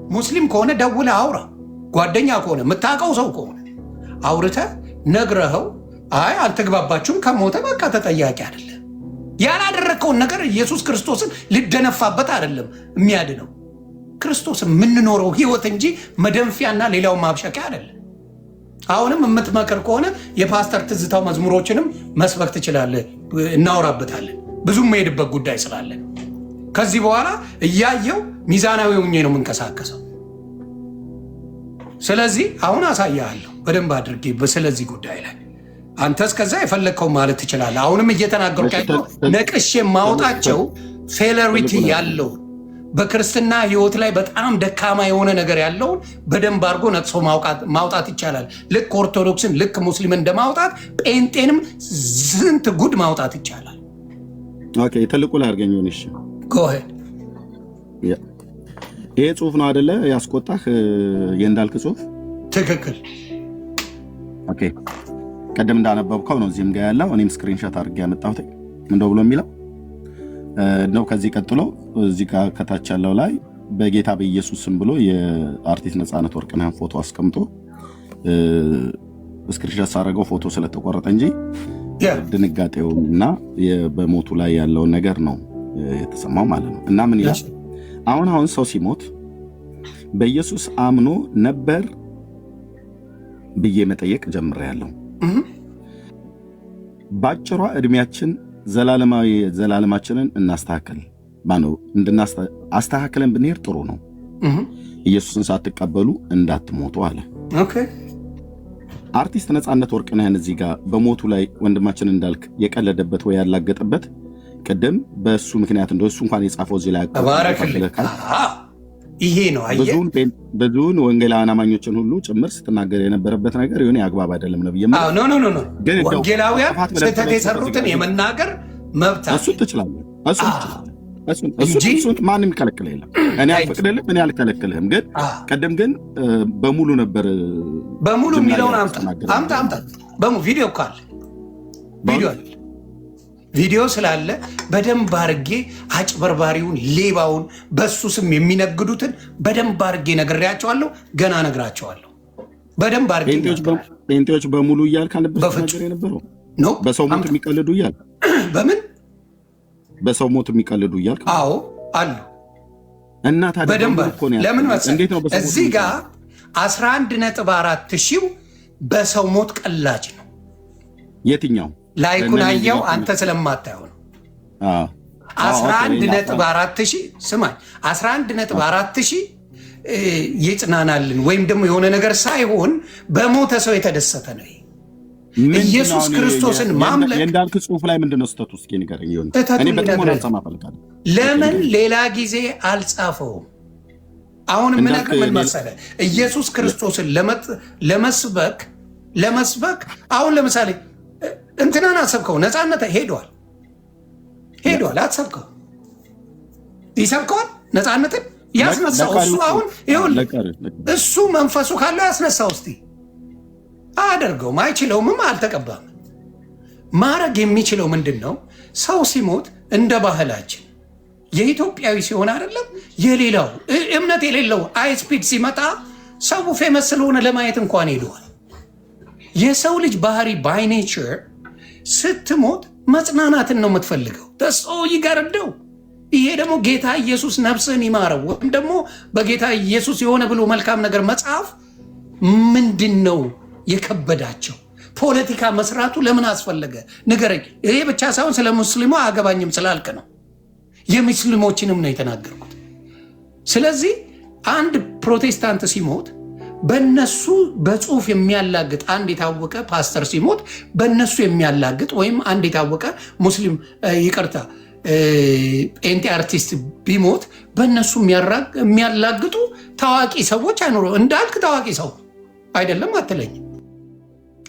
ሙስሊም ከሆነ ደውለህ አውራ። ጓደኛ ከሆነ የምታውቀው ሰው ከሆነ አውርተህ ነግረኸው፣ አይ አልተግባባችሁም፣ ከሞተ በቃ ተጠያቂ አይደለም። ያላደረግከውን ነገር ኢየሱስ ክርስቶስን ልደነፋበት አይደለም የሚያድነው። ክርስቶስ የምንኖረው ህይወት እንጂ መደንፊያና ሌላውን ማብሸቂያ አይደለም። አሁንም የምትመክር ከሆነ የፓስተር ትዝታው መዝሙሮችንም መስበክ ትችላለህ፣ እናወራበታለን። ብዙም መሄድበት ጉዳይ ስላለን ከዚህ በኋላ እያየው ሚዛናዊ ሆኜ ነው የምንቀሳቀሰው። ስለዚህ አሁን አሳያለሁ በደንብ አድርጌ ስለዚህ ጉዳይ ላይ አንተ እስከዛ የፈለግከው ማለት ትችላለህ። አሁንም እየተናገሩ ነቅሼ ማውጣቸው ፌለሪቲ ያለው በክርስትና ህይወት ላይ በጣም ደካማ የሆነ ነገር ያለውን በደንብ አድርጎ ነቅሶ ማውጣት ይቻላል። ልክ ኦርቶዶክስን ልክ ሙስሊምን እንደማውጣት ጴንጤንም ስንት ጉድ ማውጣት ይቻላል። ኦኬ ትልቁ ላይ አድርገኝ ሆነሽ ጎሄድ ይሄ ጽሁፍ ነው አይደለ ያስቆጣህ? የእንዳልክ ጽሁፍ ትክክል። ኦኬ ቀደም እንዳነበብከው ነው እዚህም ጋር ያለው። እኔም ስክሪንሾት አድርጌ ያመጣሁት እንደው ብሎ የሚለው ነው። ከዚህ ቀጥሎ እዚህ ጋር ከታች ያለው ላይ በጌታ በኢየሱስ ስም ብሎ የአርቲስት ነፃነት ወርቅነህን ፎቶ አስቀምጦ ስክሪንሾት ሳደረገው ፎቶ ስለተቆረጠ እንጂ ድንጋጤውና በሞቱ ላይ ያለውን ነገር ነው የተሰማው ማለት ነው። እና ምን ይላል? አሁን ሰው ሲሞት በኢየሱስ አምኖ ነበር ብዬ መጠየቅ ጀምሬያለሁ። ባጭሯ እድሜያችን ዘላለማችንን እናስተካክል ማነው አስተካክለን ብንሄድ ጥሩ ነው። ኢየሱስን ሳትቀበሉ እንዳትሞቱ አለ። ኦኬ አርቲስት ነፃነት ወርቅነህን እዚህ ጋር በሞቱ ላይ ወንድማችን እንዳልክ የቀለደበት ወይ ያላገጠበት ቅድም በእሱ ምክንያት እንደው እሱ እንኳን የጻፈው እዚህ ላይ ይሄ ነው። ብዙውን ወንጌላውያን አማኞችን ሁሉ ጭምር ስትናገር የነበረበት ነገር የሆነ አግባብ አይደለም ነው ብዬ ወንጌላውያን ስህተት የሰሩትን የመናገር መብት እሱ ትችላለህ። እሱ ማንም ይከለክልህ የለም። እኔ አልፈቅድልህም፣ እኔ አልከለክልህም። ግን ቀደም ግን በሙሉ ነበር በሙሉ የሚለውን አምጣ በሙሉ ቪዲዮ እኮ አለ። ቪዲዮ ስላለ በደንብ አርጌ አጭበርባሪውን ሌባውን በሱ ስም የሚነግዱትን በደንብ አርጌ ነግሬያቸዋለሁ። ገና ነግራቸዋለሁ በደንብ አርጌ። ጴንጤዎች በሙሉ እያልክ ነገር የነበረው ነው። በሰው ሞት የሚቀልዱ እያልክ በምን በሰው ሞት የሚቀልዱ እያልክ? አዎ አሉ። እና ታዲያ በደንብ ለምን መሰለህ እዚህ ጋር 11.4 ሺህ በሰው ሞት ቀላጅ ነው። የትኛው ላይኩን አየው አንተ ስለማታየው ነው። 11.4 ሺህ ስማኝ፣ 11.4 ሺህ ይጽናናልን ወይም ደግሞ የሆነ ነገር ሳይሆን በሞተ ሰው የተደሰተ ነው። ኢየሱስ ክርስቶስን ማምለክ የእንዳልክ ጽሁፍ ላይ ምንድነው ስተቱ? እስኪ ንገረኝ። እኔ በጣም ወራንሰማ ፈልጋለሁ። ለምን ሌላ ጊዜ አልጻፈውም? አሁን ምን መሰለህ ኢየሱስ ክርስቶስን ለመስበክ አሁን ለምሳሌ እንትናን አሰብከው፣ ነፃነት ሄዷል አትሰብከው፣ ይሰብከዋል። ነፃነትን ያስነሳው እሱ። አሁን ይኸውልህ እሱ መንፈሱ ካለው ያስነሳው። እስቲ አያደርገውም፣ አይችለውምም፣ አልተቀባም። ማድረግ የሚችለው ምንድን ነው? ሰው ሲሞት እንደ ባህላችን የኢትዮጵያዊ ሲሆን አይደለም የሌላው እምነት የሌለው አይስፒድ ሲመጣ ሰው ፌመስ ስለሆነ ለማየት እንኳን ሄደዋል። የሰው ልጅ ባህሪ ባይ ኔቸር ስትሞት መጽናናትን ነው የምትፈልገው። ተሰው ይጋርደው። ይሄ ደግሞ ጌታ ኢየሱስ ነፍስን ይማረው ወይም ደግሞ በጌታ ኢየሱስ የሆነ ብሎ መልካም ነገር መጽሐፍ ምንድን ነው የከበዳቸው? ፖለቲካ መስራቱ ለምን አስፈለገ ንገረኝ። ይሄ ብቻ ሳይሆን ስለ ሙስሊሙ አገባኝም ስላልክ ነው። የሙስሊሞችንም ነው የተናገርኩት። ስለዚህ አንድ ፕሮቴስታንት ሲሞት በነሱ በጽሁፍ የሚያላግጥ አንድ የታወቀ ፓስተር ሲሞት በነሱ የሚያላግጥ ወይም አንድ የታወቀ ሙስሊም ይቅርታ ጴንጤ አርቲስት ቢሞት በነሱ የሚያላግጡ ታዋቂ ሰዎች አይኖሩ። እንዳልክ ታዋቂ ሰው አይደለም አትለኝም።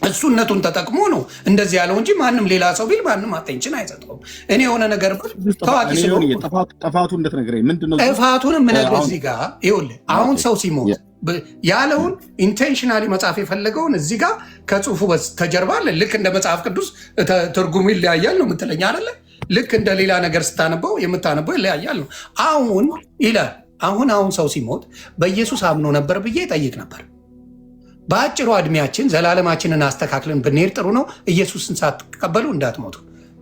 እሱነቱን ተጠቅሞ ነው እንደዚህ ያለው እንጂ ማንም ሌላ ሰው ቢል ማንም አቴንሽን አይሰጠውም። እኔ የሆነ ነገር ታዋቂ ሰው ጥፋቱ እንደተነገረኝ ምንድነው? ጥፋቱንም ምነግርህ እዚህ ጋር ይኸውልህ አሁን ሰው ሲሞት ያለውን ኢንቴንሽናሊ መጽሐፍ የፈለገውን እዚህ ጋር ከጽሁፉ ተጀርባ አለ። ልክ እንደ መጽሐፍ ቅዱስ ትርጉሙ ይለያያል ነው የምትለኝ አይደለ? ልክ እንደ ሌላ ነገር ስታነበው የምታነበው ይለያያል ነው። አሁን ይላል አሁን ሰው ሲሞት በኢየሱስ አምኖ ነበር ብዬ ጠይቅ ነበር። በአጭሩ ዕድሜያችን ዘላለማችንን አስተካክለን ብንሄድ ጥሩ ነው። ኢየሱስን ሳትቀበሉ እንዳትሞቱ።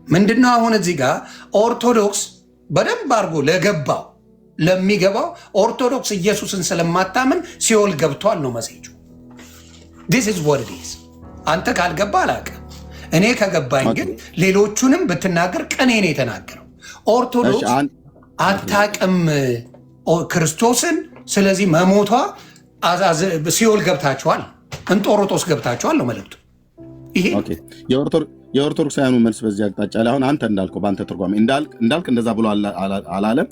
ምንድነው አሁን እዚህ ጋር ኦርቶዶክስ በደንብ አድርጎ ለሚገባው ኦርቶዶክስ ኢየሱስን ስለማታምን ሲኦል ገብቷል ነው መሴጁ። ዲስ ኢዝ ዋት ኢት ኢዝ። አንተ ካልገባ አላውቅም። እኔ ከገባኝ ግን ሌሎቹንም ብትናገር ቅኔ ነው የተናገረው። ኦርቶዶክስ አታውቅም ክርስቶስን። ስለዚህ መሞቷ ሲኦል ገብታችኋል፣ እንጦሮጦስ ገብታችኋል ነው መልእክቱ። ይሄ የኦርቶዶክሳውያኑ መልስ በዚህ አቅጣጫ ላይ አሁን አንተ እንዳልከው በአንተ ትርጓሜ እንዳልክ እንደዛ ብሎ አላለም።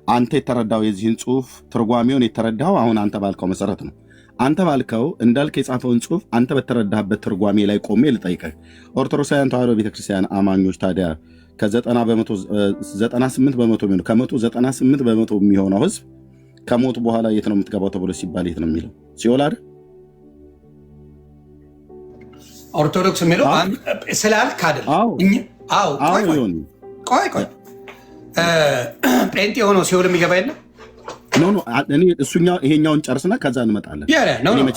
አንተ የተረዳው የዚህን ጽሁፍ ትርጓሜውን የተረዳው አሁን አንተ ባልከው መሰረት ነው። አንተ ባልከው እንዳልክ የጻፈውን ጽሁፍ አንተ በተረዳህበት ትርጓሜ ላይ ቆሜ ልጠይቅህ። ኦርቶዶክሳውያን ተዋሕዶ ቤተክርስቲያን አማኞች ታዲያ ከ98 በመቶ የሚሆነው ከ198 በመቶ የሚሆነው ህዝብ ከሞቱ በኋላ የት ነው የምትገባው ተብሎ ሲባል የት ነው የሚለው? ሲኦል አይደል? ኦርቶዶክስ የሚለው ስላልክ አይደል? ቆይ ጴንጤ የሆነው ሲኦል የሚገባ የለም። ይሄኛውን ጨርስና ከዛ እንመጣለን።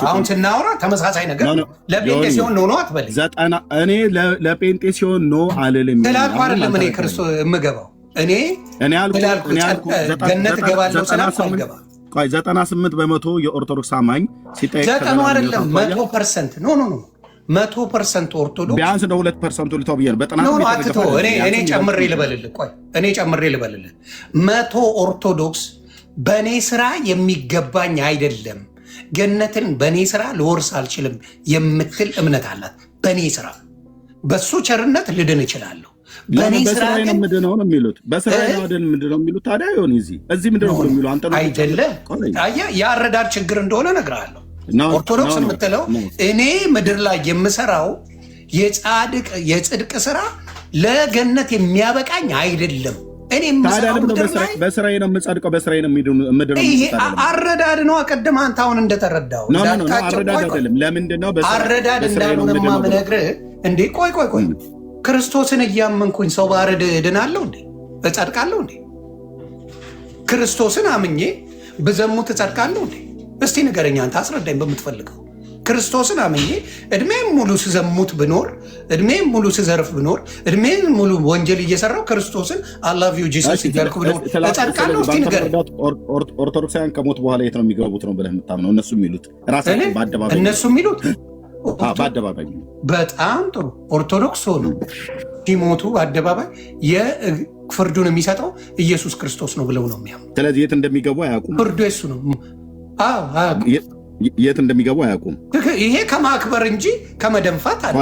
አሁን ስናወራ ተመሳሳይ ነገር ለጴንጤ ሲሆን ነው አትበለኝ። እኔ ለጴንጤ ሲሆን ነው አልልም ስላልኩ አይደለም እኔ ክርስቶስ የምገባው እኔ ገነት እገባለሁ ስላልኩ አልገባም። 98 በመቶ የኦርቶዶክስ አማኝ ሲጠይቅ 90 አይደለም 100% ኖ 100% ኦርቶዶክስ ቢያንስ ነው 2% ልተው ብዬ ነው። እኔ ጨምሬ ልበልልህ። ቆይ እኔ ጨምሬ ልበልልህ። 100 ኦርቶዶክስ በእኔ ስራ የሚገባኝ አይደለም፣ ገነትን በእኔ ስራ ልወርስ አልችልም የምትል እምነት አላት። በእኔ ስራ በሱ ቸርነት ልድን እችላለሁ። በእኔ ስራ ግን ምንድነው ነው የሚሉት? በስራዬ ነው አይደል? ምንድነው የሚሉት ታዲያ? ይሁን እዚህ ምንድነው የሚሉት? አንተ ነው አይደለም። የአረዳድ ችግር እንደሆነ እነግርሃለሁ። ኦርቶዶክስ የምትለው እኔ ምድር ላይ የምሰራው የጽድቅ ስራ ለገነት የሚያበቃኝ አይደለም። እኔ በስራዬ ነው የምጸድቀው፣ በስራዬ ነው ምድር ነው። ይሄ አረዳድ ነው። አቀድም አንተ አሁን እንደተረዳው አረዳድ አይደለም። ለምንድን ነው አረዳድ እንዳልሆነማ የምነግርህ እንዴ? ቆይ ክርስቶስን እያመንኩኝ ሰው ባረድ እድናለሁ እንዴ? እጸድቃለሁ እንዴ? ክርስቶስን አምኜ ብዘሙት እጸድቃለሁ እንዴ? እስቲ ንገረኝ አንተ፣ አስረዳኝ በምትፈልገው። ክርስቶስን አምኜ እድሜም ሙሉ ስዘሙት ብኖር፣ እድሜም ሙሉ ስዘርፍ ብኖር፣ እድሜም ሙሉ ወንጀል እየሰራው ክርስቶስን አላቭ ዩ ጂሰስ እያልኩ ብኖር እጸድቃለሁ? እስቲ ንገረኝ። ኦርቶዶክሳውያን ከሞት በኋላ የት ነው የሚገቡት ነው ብለህ የምታምነው? እነሱ የሚሉት ራሳቸው በአደባባይ እነሱ የሚሉት በአደባባይ። በጣም ጥሩ። ኦርቶዶክስ ሆኑ ሲሞቱ በአደባባይ የፍርዱን የሚሰጠው ኢየሱስ ክርስቶስ ነው ብለው ነው የሚያምኑ። ስለዚህ የት እንደሚገቡ አያውቁም። ፍርዱ የሱ ነው። የት እንደሚገቡ አያውቁም። ይሄ ከማክበር እንጂ ከመደንፋት አለ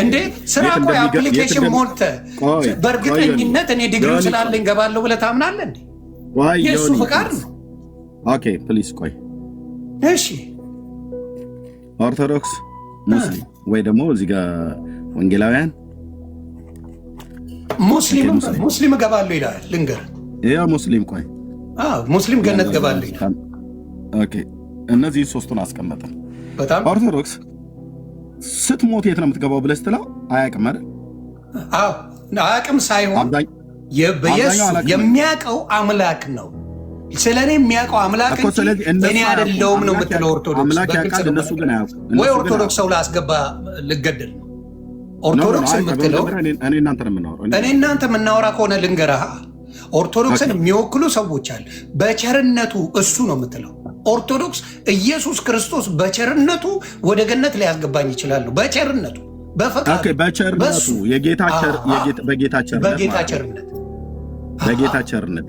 እንዴ? ስራ እኮ የአፕሊኬሽን ሞልተህ በእርግጠኝነት እኔ ዲግሪው ስላለኝ ገባለሁ ብለህ ታምናለህ እንዴ? የእሱ ፍቃድ ነው። ኦኬ ፕሊዝ ቆይ። እሺ ኦርቶዶክስ ሙስሊም ወይ ደግሞ እዚህ ጋር ወንጌላውያን ሙስሊም እገባለሁ ይላል። ልንገርህ ያ ሙስሊም ቆይ ሙስሊም ገነት እገባለሁ ይላል። ኦኬ እነዚህ ሶስቱን አስቀመጥን። በጣም ኦርቶዶክስ ስትሞት የት ነው የምትገባው ብለህ ስትለው አያውቅም አይደል? አያውቅም ሳይሆን የሚያውቀው አምላክ ነው። ስለ እኔ የሚያውቀው አምላክ እኔ አይደለሁም ነው የምትለው ኦርቶዶክስ። ወይ ኦርቶዶክስ ሰው ላስገባ ልገደል ነው ኦርቶዶክስ የምትለው? እኔ እናንተ የምናወራ ከሆነ ልንገርህ፣ ኦርቶዶክስን የሚወክሉ ሰዎች አለ። በቸርነቱ እሱ ነው የምትለው ኦርቶዶክስ። ኢየሱስ ክርስቶስ በቸርነቱ ወደ ገነት ሊያስገባኝ ይችላሉ። በቸርነቱ በፈቃዱ በጌታ ቸርነት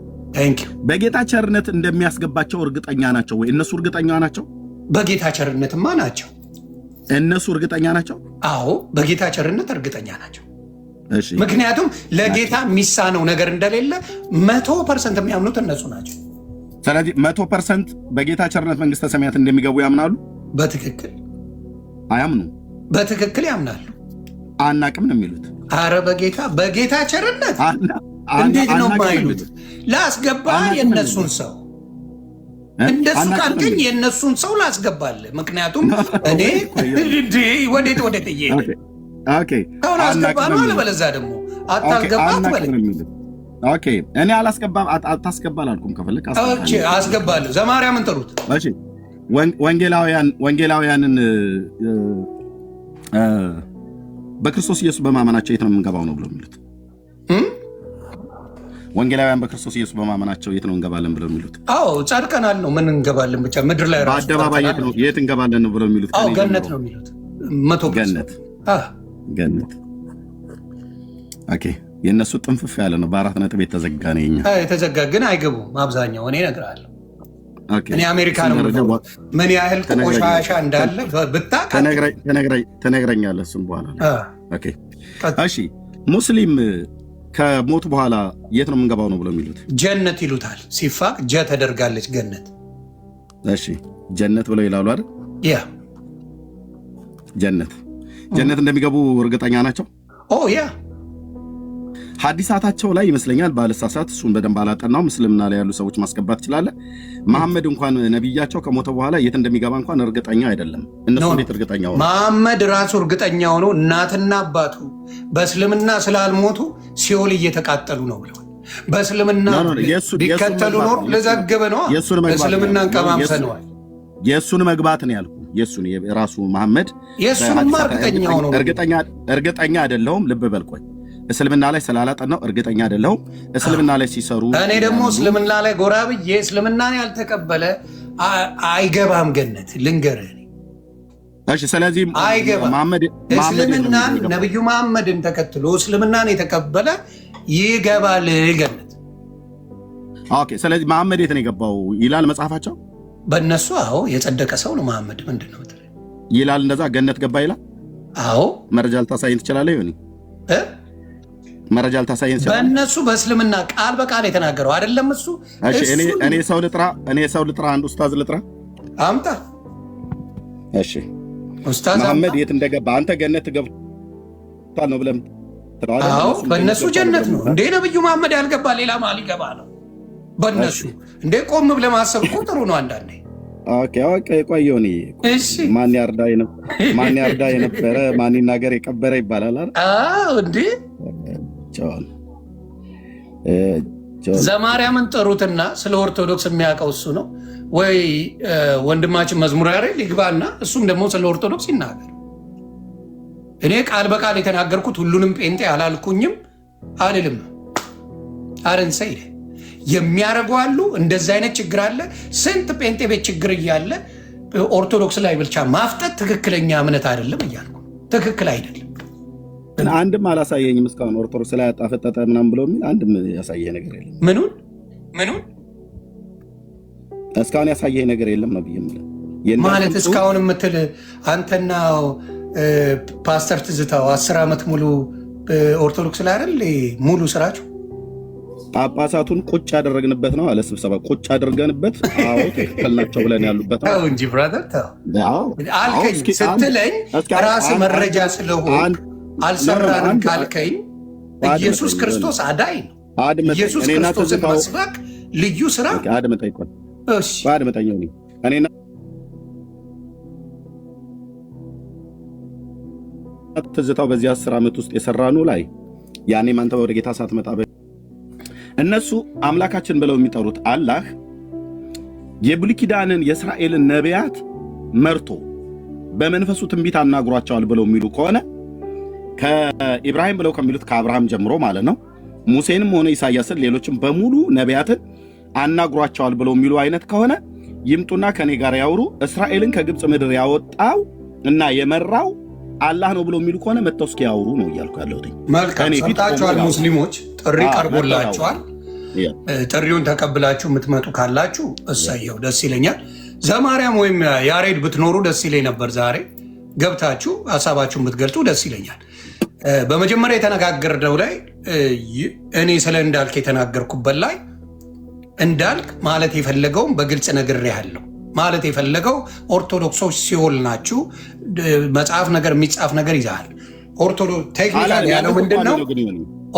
በጌታ ቸርነት እንደሚያስገባቸው እርግጠኛ ናቸው ወይ? እነሱ እርግጠኛ ናቸው? በጌታ ቸርነትማ ናቸው። እነሱ እርግጠኛ ናቸው? አዎ በጌታ ቸርነት እርግጠኛ ናቸው። ምክንያቱም ለጌታ የሚሳነው ነገር እንደሌለ 100% የሚያምኑት እነሱ ናቸው። ስለዚህ 100% በጌታ ቸርነት መንግስተ ሰማያት እንደሚገቡ ያምናሉ። በትክክል አያምኑ? በትክክል ያምናሉ። አናቅም ነው የሚሉት። አረ በጌታ ቸርነት እንዴት ነው የማይሉት? ላስገባ የነሱን ሰው እንደሱ ካልከኝ የነሱን ሰው ላስገባለ። ምክንያቱም እኔ ወዴት ሰውን አስገባ ነው፣ አለበለዚያ ደግሞ አታስገባ አትበለኝ። ኦኬ እኔ አላስገባም አታስገባል አልኩም። ከፈለክ አስገባለሁ። ዘማርያምን ጥሩት። እሺ ወንጌላውያንን በክርስቶስ ኢየሱስ በማመናቸው የት ነው የምንገባው ነው ብለው የሚሉት? ወንጌላውያን በክርስቶስ ኢየሱስ በማመናቸው የት ነው እንገባለን ብለው የሚሉት? አዎ ጸድቀናል ነው። ምን እንገባለን ብቻ ምድር ላይ ራሱ በአደባባይ የት እንገባለን ነው ብለው የሚሉት? አዎ ገነት ነው የሚሉት። 100% ገነት። ኦኬ የእነሱ ጥንፍፍ ያለ ነው። በ4 ነጥብ የተዘጋ ነው። የኛ የተዘጋ ግን አይገቡም አብዛኛው። እኔ እነግርሃለሁ። እኔ አሜሪካ ነው ምን ያህል ቆሻሻ እንዳለ ብታውቅ ትነግረኛለህ። እሱም በኋላ ኦኬ እሺ ሙስሊም ከሞቱ በኋላ የት ነው የምንገባው ነው ብለው የሚሉት? ጀነት ይሉታል። ሲፋቅ ጀ ተደርጋለች ገነት። እሺ ጀነት ብለው ይላሉ አይደል? ያ ጀነት እንደሚገቡ እርግጠኛ ናቸው። ያ ሐዲሳታቸው ላይ ይመስለኛል ባለሳሳት፣ እሱን በደንብ አላጠናውም። እስልምና ላይ ያሉ ሰዎች ማስገባት ትችላለህ። መሐመድ እንኳን ነብያቸው ከሞተ በኋላ የት እንደሚገባ እንኳን እርግጠኛ አይደለም። እነሱ እንዴት እርግጠኛ ሆነ? መሐመድ ራሱ እርግጠኛ ሆኖ እናትና አባቱ በእስልምና ስላልሞቱ ሲኦል እየተቃጠሉ ነው ብለዋል። በእስልምና ቢከተሉ ኖር ለዘገበ ነው። እስልምናን ቀማምሰነዋል። የእሱን መግባት ነው ያልኩ። የእሱን ራሱ መሐመድ የእሱንማ እርግጠኛ ሆኖ እርግጠኛ አይደለሁም። ልብ በልቆይ እስልምና ላይ ስላላጠናው እርግጠኛ አይደለሁም። እስልምና ላይ ሲሰሩ እኔ ደግሞ እስልምና ላይ ጎራ ብዬ እስልምናን ያልተቀበለ አይገባም ገነት ልንገርህ። እሺ ስለዚህ እስልምናን ነብዩ መሐመድን ተከትሎ እስልምናን የተቀበለ ይገባል ገነት። ኦኬ ስለዚህ መሐመድ የት ነው የገባው ይላል መጽሐፋቸው በእነሱ። አዎ የጸደቀ ሰው ነው መሐመድ። ምንድን ነው ይላል? እንደዛ ገነት ገባ ይላል። አዎ መረጃ ልታሳየን ትችላለህ? ይሁን መረጃ ልታሳየን ትችላለህ? በእነሱ በእስልምና ቃል በቃል የተናገረው አይደለም እሱ። እኔ ሰው ልጥራ፣ አንድ ኡስታዝ ልጥራ፣ አምጣ። እሺ ኡስታዝ መሐመድ የት እንደገባ አንተ ገነት ገብቷል ነው ብለም? አዎ በእነሱ ጀነት ነው እንዴ ነብዩ መሐመድ ያልገባ ሌላ ማን ሊገባ ነው? በእነሱ እንዴ ቆም ብለህ ማሰብ እኮ ጥሩ ነው አንዳንዴ። ኦኬ ቆየሁኝ። ማን ያርዳ የነበረ ማን ይናገር የቀበረ ይባላል አይደል? አዎ እንዴ ዘማርያምን ጠሩትና ስለ ኦርቶዶክስ የሚያውቀው እሱ ነው ወይ ወንድማችን መዝሙር ያሬድ ይግባና እሱም ደግሞ ስለ ኦርቶዶክስ ይናገር። እኔ ቃል በቃል የተናገርኩት ሁሉንም ጴንጤ አላልኩኝም አልልም። አረንሳይ የሚያደርጉ አሉ። እንደዚህ አይነት ችግር አለ። ስንት ጴንጤ ቤት ችግር እያለ ኦርቶዶክስ ላይ ብቻ ማፍጠጥ ትክክለኛ እምነት አይደለም እያልኩ ትክክል አይደለም። አንድም አላሳየኝም እስካሁን ኦርቶዶክስ ላይ አጣፈጠጠ ምናምን ብሎ የሚል አንድም ያሳየህ ነገር የለም። ምኑን እስካሁን ያሳየህ ነገር የለም ነው ብዬ ማለት እስካሁን የምትል አንተና ፓስተር ትዝታው 10 ዓመት ሙሉ ኦርቶዶክስ ላይ አይደል ሙሉ ስራችሁ? ጳጳሳቱን ቁጭ ያደረግንበት ነው አለ ስብሰባ ቁጭ አድርገንበት። አዎ ትክክል ናቸው ብለን ያሉበት ነው እንጂ ብራዘር አልከኝ ስትለኝ ራስ መረጃ ስለሆነ አልሰራንም ካልከኝ ኢየሱስ ክርስቶስ አዳኝ ነው። ኢየሱስ ክርስቶስን መስበክ ልዩ ስራ። አድመጠኝ እኔና ትዝታው በዚህ 10 ዓመት ውስጥ የሰራኑ ላይ ያኔ አንተ ወደ ጌታ ሳትመጣ እነሱ አምላካችን ብለው የሚጠሩት አላህ የብሉይ ኪዳንን የእስራኤልን ነቢያት መርቶ በመንፈሱ ትንቢት አናግሯቸዋል ብለው የሚሉ ከሆነ ከኢብራሂም ብለው ከሚሉት ከአብርሃም ጀምሮ ማለት ነው ሙሴንም ሆነ ኢሳያስን ሌሎችም በሙሉ ነቢያትን አናግሯቸዋል ብለው የሚሉ አይነት ከሆነ ይምጡና ከኔ ጋር ያውሩ። እስራኤልን ከግብፅ ምድር ያወጣው እና የመራው አላህ ነው ብለው የሚሉ ከሆነ መጥተው እስኪ ያውሩ ነው እያልኩ ያለሁት። መልካም ሰምታችኋል። ሙስሊሞች ጥሪ ቀርቦላችኋል። ጥሪውን ተቀብላችሁ የምትመጡ ካላችሁ እሰየው፣ ደስ ይለኛል። ዘማርያም ወይም ያሬድ ብትኖሩ ደስ ይለኝ ነበር። ዛሬ ገብታችሁ ሀሳባችሁ የምትገልጡ ደስ ይለኛል። በመጀመሪያ የተነጋገርነው ላይ እኔ ስለ እንዳልክ የተናገርኩበት ላይ እንዳልክ ማለት የፈለገውም በግልጽ ነግሬሃለሁ። ማለት የፈለገው ኦርቶዶክሶች ሲኦል ናችሁ፣ መጽሐፍ ነገር የሚጻፍ ነገር ይዛል። ኦርቶዶክስ ቴክኒካል ያለው ምንድን ነው?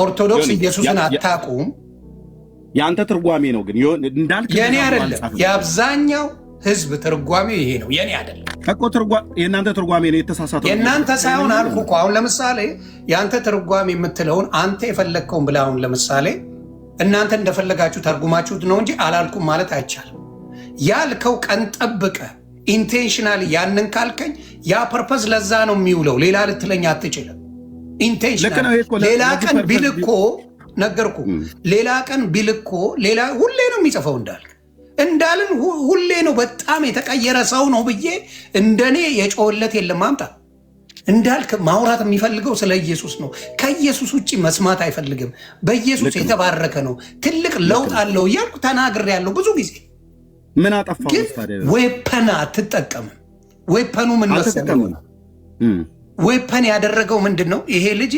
ኦርቶዶክስ ኢየሱስን አታውቁም። የአንተ ትርጓሜ ነው ግን እንዳልክ የኔ አይደለም። የአብዛኛው ህዝብ ትርጓሜ ይሄ ነው፣ የኔ አይደለም እኮ። የእናንተ ትርጓሜ ነው የተሳሳተው። የእናንተ ሳይሆን አልኩ እኮ። አሁን ለምሳሌ የአንተ ትርጓሜ የምትለውን አንተ የፈለግከውን ብለህ አሁን ለምሳሌ እናንተ እንደፈለጋችሁ ተርጉማችሁት ነው እንጂ አላልኩም ማለት አይቻልም። ያልከው ቀን ጠብቀ ኢንቴንሽናል ያንን ካልከኝ ያ ፐርፐዝ ለዛ ነው የሚውለው። ሌላ ልትለኝ አትችልም። ኢንቴንሽናል ሌላ ቀን ቢልኮ ነገርኩ። ሌላ ቀን ቢልኮ ሌላ ሁሌ ነው የሚጽፈው እንዳልን ሁሌ ነው። በጣም የተቀየረ ሰው ነው ብዬ እንደኔ የጮለት የለም። አምጣ እንዳልክ ማውራት የሚፈልገው ስለ ኢየሱስ ነው። ከኢየሱስ ውጭ መስማት አይፈልግም። በኢየሱስ የተባረከ ነው፣ ትልቅ ለውጥ አለው እያልኩ ተናግሬያለሁ ብዙ ጊዜ። ምን አጠፋው? ዌፐን አትጠቀምም። ዌፐኑ ምን መሰለህ? ዌፐን ያደረገው ምንድን ነው? ይሄ ልጅ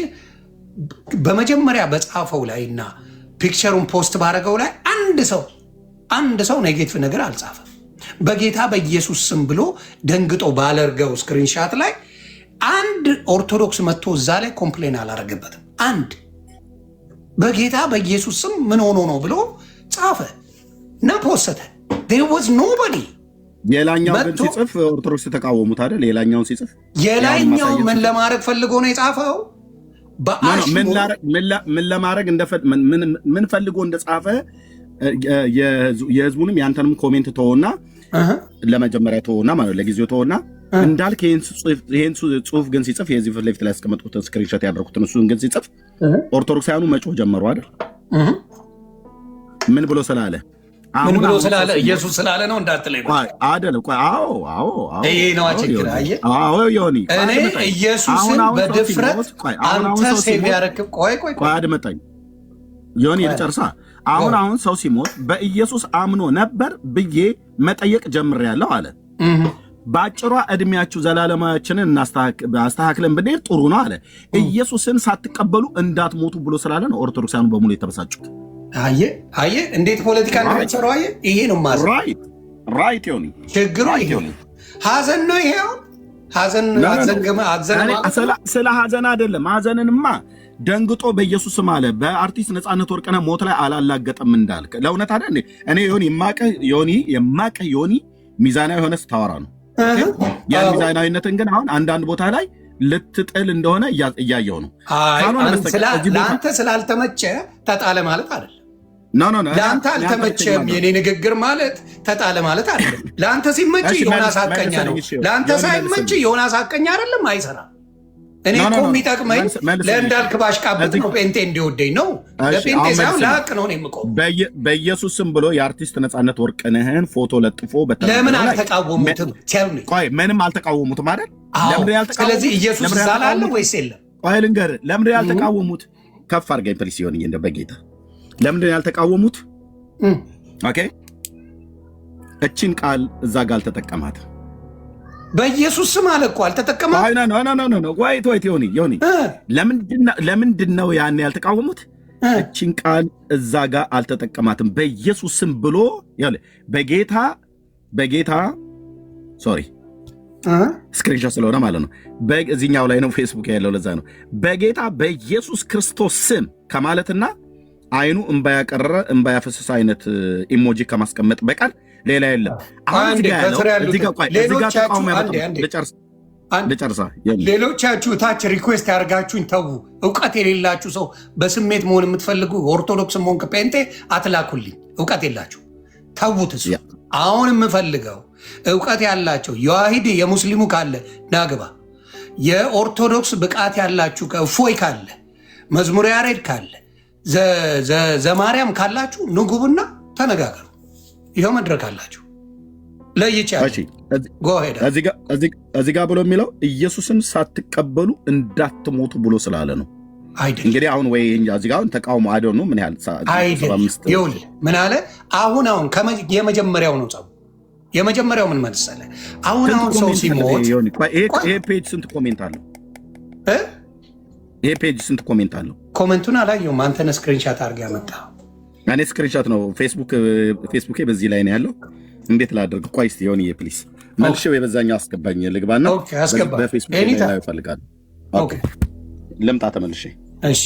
በመጀመሪያ በጻፈው ላይ እና ፒክቸሩን ፖስት ባደረገው ላይ አንድ ሰው ኔጌቲቭ ነገር አልጻፈም። በጌታ በኢየሱስ ስም ብሎ ደንግጦ ባለርገው ስክሪንሻት ላይ አንድ ኦርቶዶክስ መጥቶ እዛ ላይ ኮምፕሌን አላረገበትም። አንድ በጌታ በኢየሱስ ስም ምን ሆኖ ነው ብሎ ጻፈ እና ፖስተ። there was nobody። የላኛው ግን ሲጽፍ ኦርቶዶክስ ተቃወሙት አይደል? የላኛውን ሲጽፍ የላኛው ምን ለማድረግ ፈልጎ ነው የጻፈው? ምን ለማድረግ ምን ፈልጎ እንደጻፈ የህዝቡንም ያንተንም ኮሜንት ተወና ለመጀመሪያ ተወና ማለት ለጊዜው ተወና እንዳልክ ይሄን ጽሁፍ ግን ሲጽፍ የዚህ ፊት ለፊት ላይ ያስቀመጥኩትን ስክሪንሾት ያደረኩትን እሱን ግን ሲጽፍ ኦርቶዶክሳውያኑ መጮህ ጀመሩ አይደል? ምን ብሎ ስላለ ምን ብሎ ስላለ ኢየሱስ ስላለ ነው እንዳትለኝ አይደል? አዎ ይሄ ነው ችግር። አዎ ዮኒ እኔ ኢየሱስን በድፍረት አንተ ሴቭ ያረክብ ቆይ አድመጣኝ ዮኒ ልጨርሳ። አሁን ሰው ሲሞት በኢየሱስ አምኖ ነበር ብዬ መጠየቅ ጀምሬያለሁ አለ። በአጭሯ እድሜያችሁ ዘላለማችንን እናስተካክለን ብንሄድ ጥሩ ነው አለ። ኢየሱስን ሳትቀበሉ እንዳትሞቱ ብሎ ስላለ ነው ኦርቶዶክሳውያኑ በሙሉ የተበሳጩት። አየ እንዴት ፖለቲካ እንደሚሰሩ አየ። ይሄ ነው ማለት ራይት ዮኒ። ችግሩ ይሄ ሀዘን ነው። ይሄው ሀዘን ስለ ሀዘን አይደለም። ሀዘንንማ ደንግጦ በኢየሱስም አለ። በአርቲስት ነፃነት ወርቅነህ ሞት ላይ አላላገጠም እንዳልክ ለእውነት አይደል? እኔ የማቀህ ዮኒ ሚዛናዊ የሆነ ስታወራ ነው። ያን ሚዛናዊነትን ግን አሁን አንዳንድ ቦታ ላይ ልትጥል እንደሆነ እያየው ነው። ለአንተ ስላልተመቸ ተጣለ ማለት አይደለም። ለአንተ አልተመቸም የኔ ንግግር ማለት ተጣለ ማለት አይደለም። ለአንተ ሲመች ዮናስ ሐቀኛ ነው፣ ለአንተ ሳይመች ዮናስ ሐቀኛ አይደለም፣ አይሰራም። እኔ እኮ የሚጠቅመኝ ለእንዳልክ ባሽቃበት ነው፣ ጴንጤ እንዲወደኝ ነው። ለጴንጤ ሳይሆን ለሐቅ ነው የምቆም። በኢየሱስ ስም ብሎ የአርቲስት ነፃነት ወርቅነህን ፎቶ ለጥፎ ለምን አልተቃወሙትም? ምንም አልተቃወሙትም አይደል? ስለዚህ ኢየሱስ ዛላለ ወይስ የለም? ቆይ ልንገርህ፣ ለምንድን ያልተቃወሙት? ከፍ አድርገኝ ፕሊስ ሲሆን እንደ በጌታ ለምንድን ያልተቃወሙት? ኦኬ እቺን ቃል እዛ ጋር አልተጠቀማትም። በኢየሱስ ስም አለ እኮ አልተጠቀማትም። አይ ኖ ወይት ዮኒ ለምንድን ነው ያን ያልተቃወሙት? እቺን ቃል እዛ ጋር አልተጠቀማትም። በኢየሱስ ስም ብሎ በጌታ ሶሪ ስክሪንሾት ስለሆነ ማለት ነው። በዚህኛው ላይ ነው ፌስቡክ ያለው፣ ለዛ ነው በጌታ በኢየሱስ ክርስቶስ ስም ከማለትና አይኑ እንባ ያቀረረ እንባ ያፈሰሰ አይነት ኢሞጂ ከማስቀመጥ በቀር ሌላ የለም። ሌሎቻችሁ ታች ሪኩዌስት ያደርጋችሁኝ ተዉ። እውቀት የሌላችሁ ሰው በስሜት መሆን የምትፈልጉ ኦርቶዶክስ መሆን ከጴንጤ አትላኩልኝ። እውቀት የላችሁ ተዉት። እሱ አሁን የምፈልገው እውቀት ያላቸው የዋሂድ የሙስሊሙ ካለ ናግባ፣ የኦርቶዶክስ ብቃት ያላችሁ ከእፎይ ካለ መዝሙር ያሬድ ካለ ዘማርያም ካላችሁ ንጉብና ተነጋገሩ። ይኸው መድረክ አላችሁ። ለይቻችሁ እዚህ ጋር ብሎ የሚለው ኢየሱስን ሳትቀበሉ እንዳትሞቱ ብሎ ስላለ ነው። እንግዲህ አሁን ወይ እዚህ ጋር ተቃውሞ አይደል ነው። ምን ያህል ይኸውልህ ምን አለ አሁን የመጀመሪያው ነው ጸቡ። የመጀመሪያው ምን መሰለህ? አሁን ሰው ሲሞት ይሄ ፔጅ ስንት ኮሜንት አለው? ይሄ ፔጅ ስንት ኮሜንት አለው? ኮሜንቱን አላየሁም። አንተ ነህ ስክሪንሻት አድርገህ ያመጣኸው። እኔ ስክሪንሻት ነው ፌስቡኬ በዚህ ላይ ነው ያለው። እንዴት ላድርግ? ቆይ እስኪ ዮኒ ፕሊስ መልሼው የበዛኛው አስገባኝ ልግባና በፌስቡክ ላይ እፈልጋለሁ። ኦኬ ልምጣ ተመልሼ። እሺ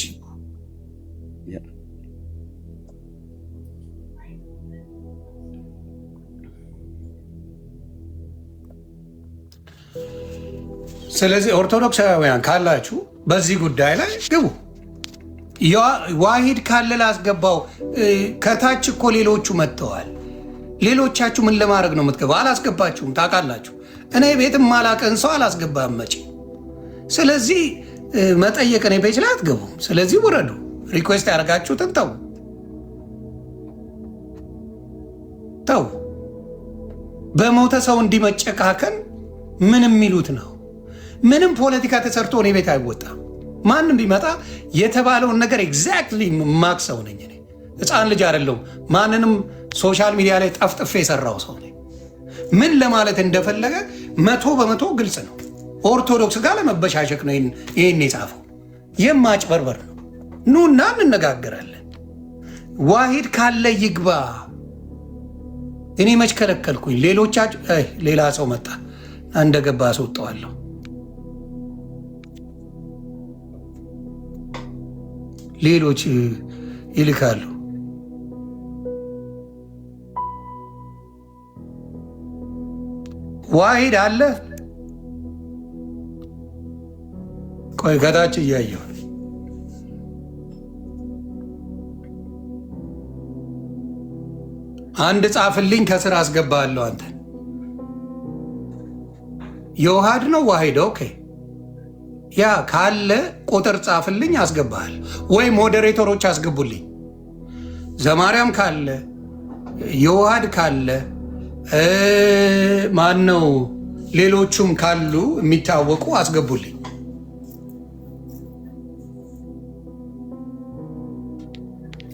ስለዚህ ኦርቶዶክሳውያን ካላችሁ በዚህ ጉዳይ ላይ ግቡ። ዋሂድ ካለ ላስገባው። ከታች እኮ ሌሎቹ መጥተዋል። ሌሎቻችሁ ምን ለማድረግ ነው የምትገባው? አላስገባችሁም፣ ታውቃላችሁ። እኔ ቤትም ማላቀን ሰው አላስገባም መቼ። ስለዚህ መጠየቅ እኔ ፔጅ ላይ አትገቡም። ስለዚህ ውረዱ። ሪኩዌስት ያደርጋችሁትን ተው። በሞተ ሰው እንዲመጨካከን ምን የሚሉት ነው? ምንም ፖለቲካ ተሰርቶ እኔ ቤት አይወጣም። ማንም ቢመጣ የተባለውን ነገር ኤግዛክትሊ ማክሰው ነኝ እኔ። ሕፃን ልጅ አይደለሁም። ማንንም ሶሻል ሚዲያ ላይ ጠፍጥፌ የሰራው ሰው ነኝ። ምን ለማለት እንደፈለገ 100% ግልጽ ነው። ኦርቶዶክስ ጋር ለመበሻሸቅ ነው ይህን የጻፈው። የማጭበርበር ነው። ኑና እንነጋገራለን። ዋሂድ ካለ ይግባ። እኔ መች ከለከልኩኝ? ሌሎቻችሁ ሌላ ሰው መጣ እንደገባ አስወጣዋለሁ። ሌሎች ይልካሉ። ዋሂድ አለ። ቆይ ከታች እያየሁ አንድ ጻፍልኝ፣ ከስር አስገባለሁ። አንተ የውሃድ ነው ዋሂድ። ኦኬ ያ ካለ ቁጥር ጻፍልኝ፣ አስገባል። ወይ ሞዴሬተሮች አስገቡልኝ። ዘማርያም ካለ የውሃድ ካለ ማን ነው ሌሎቹም ካሉ የሚታወቁ አስገቡልኝ።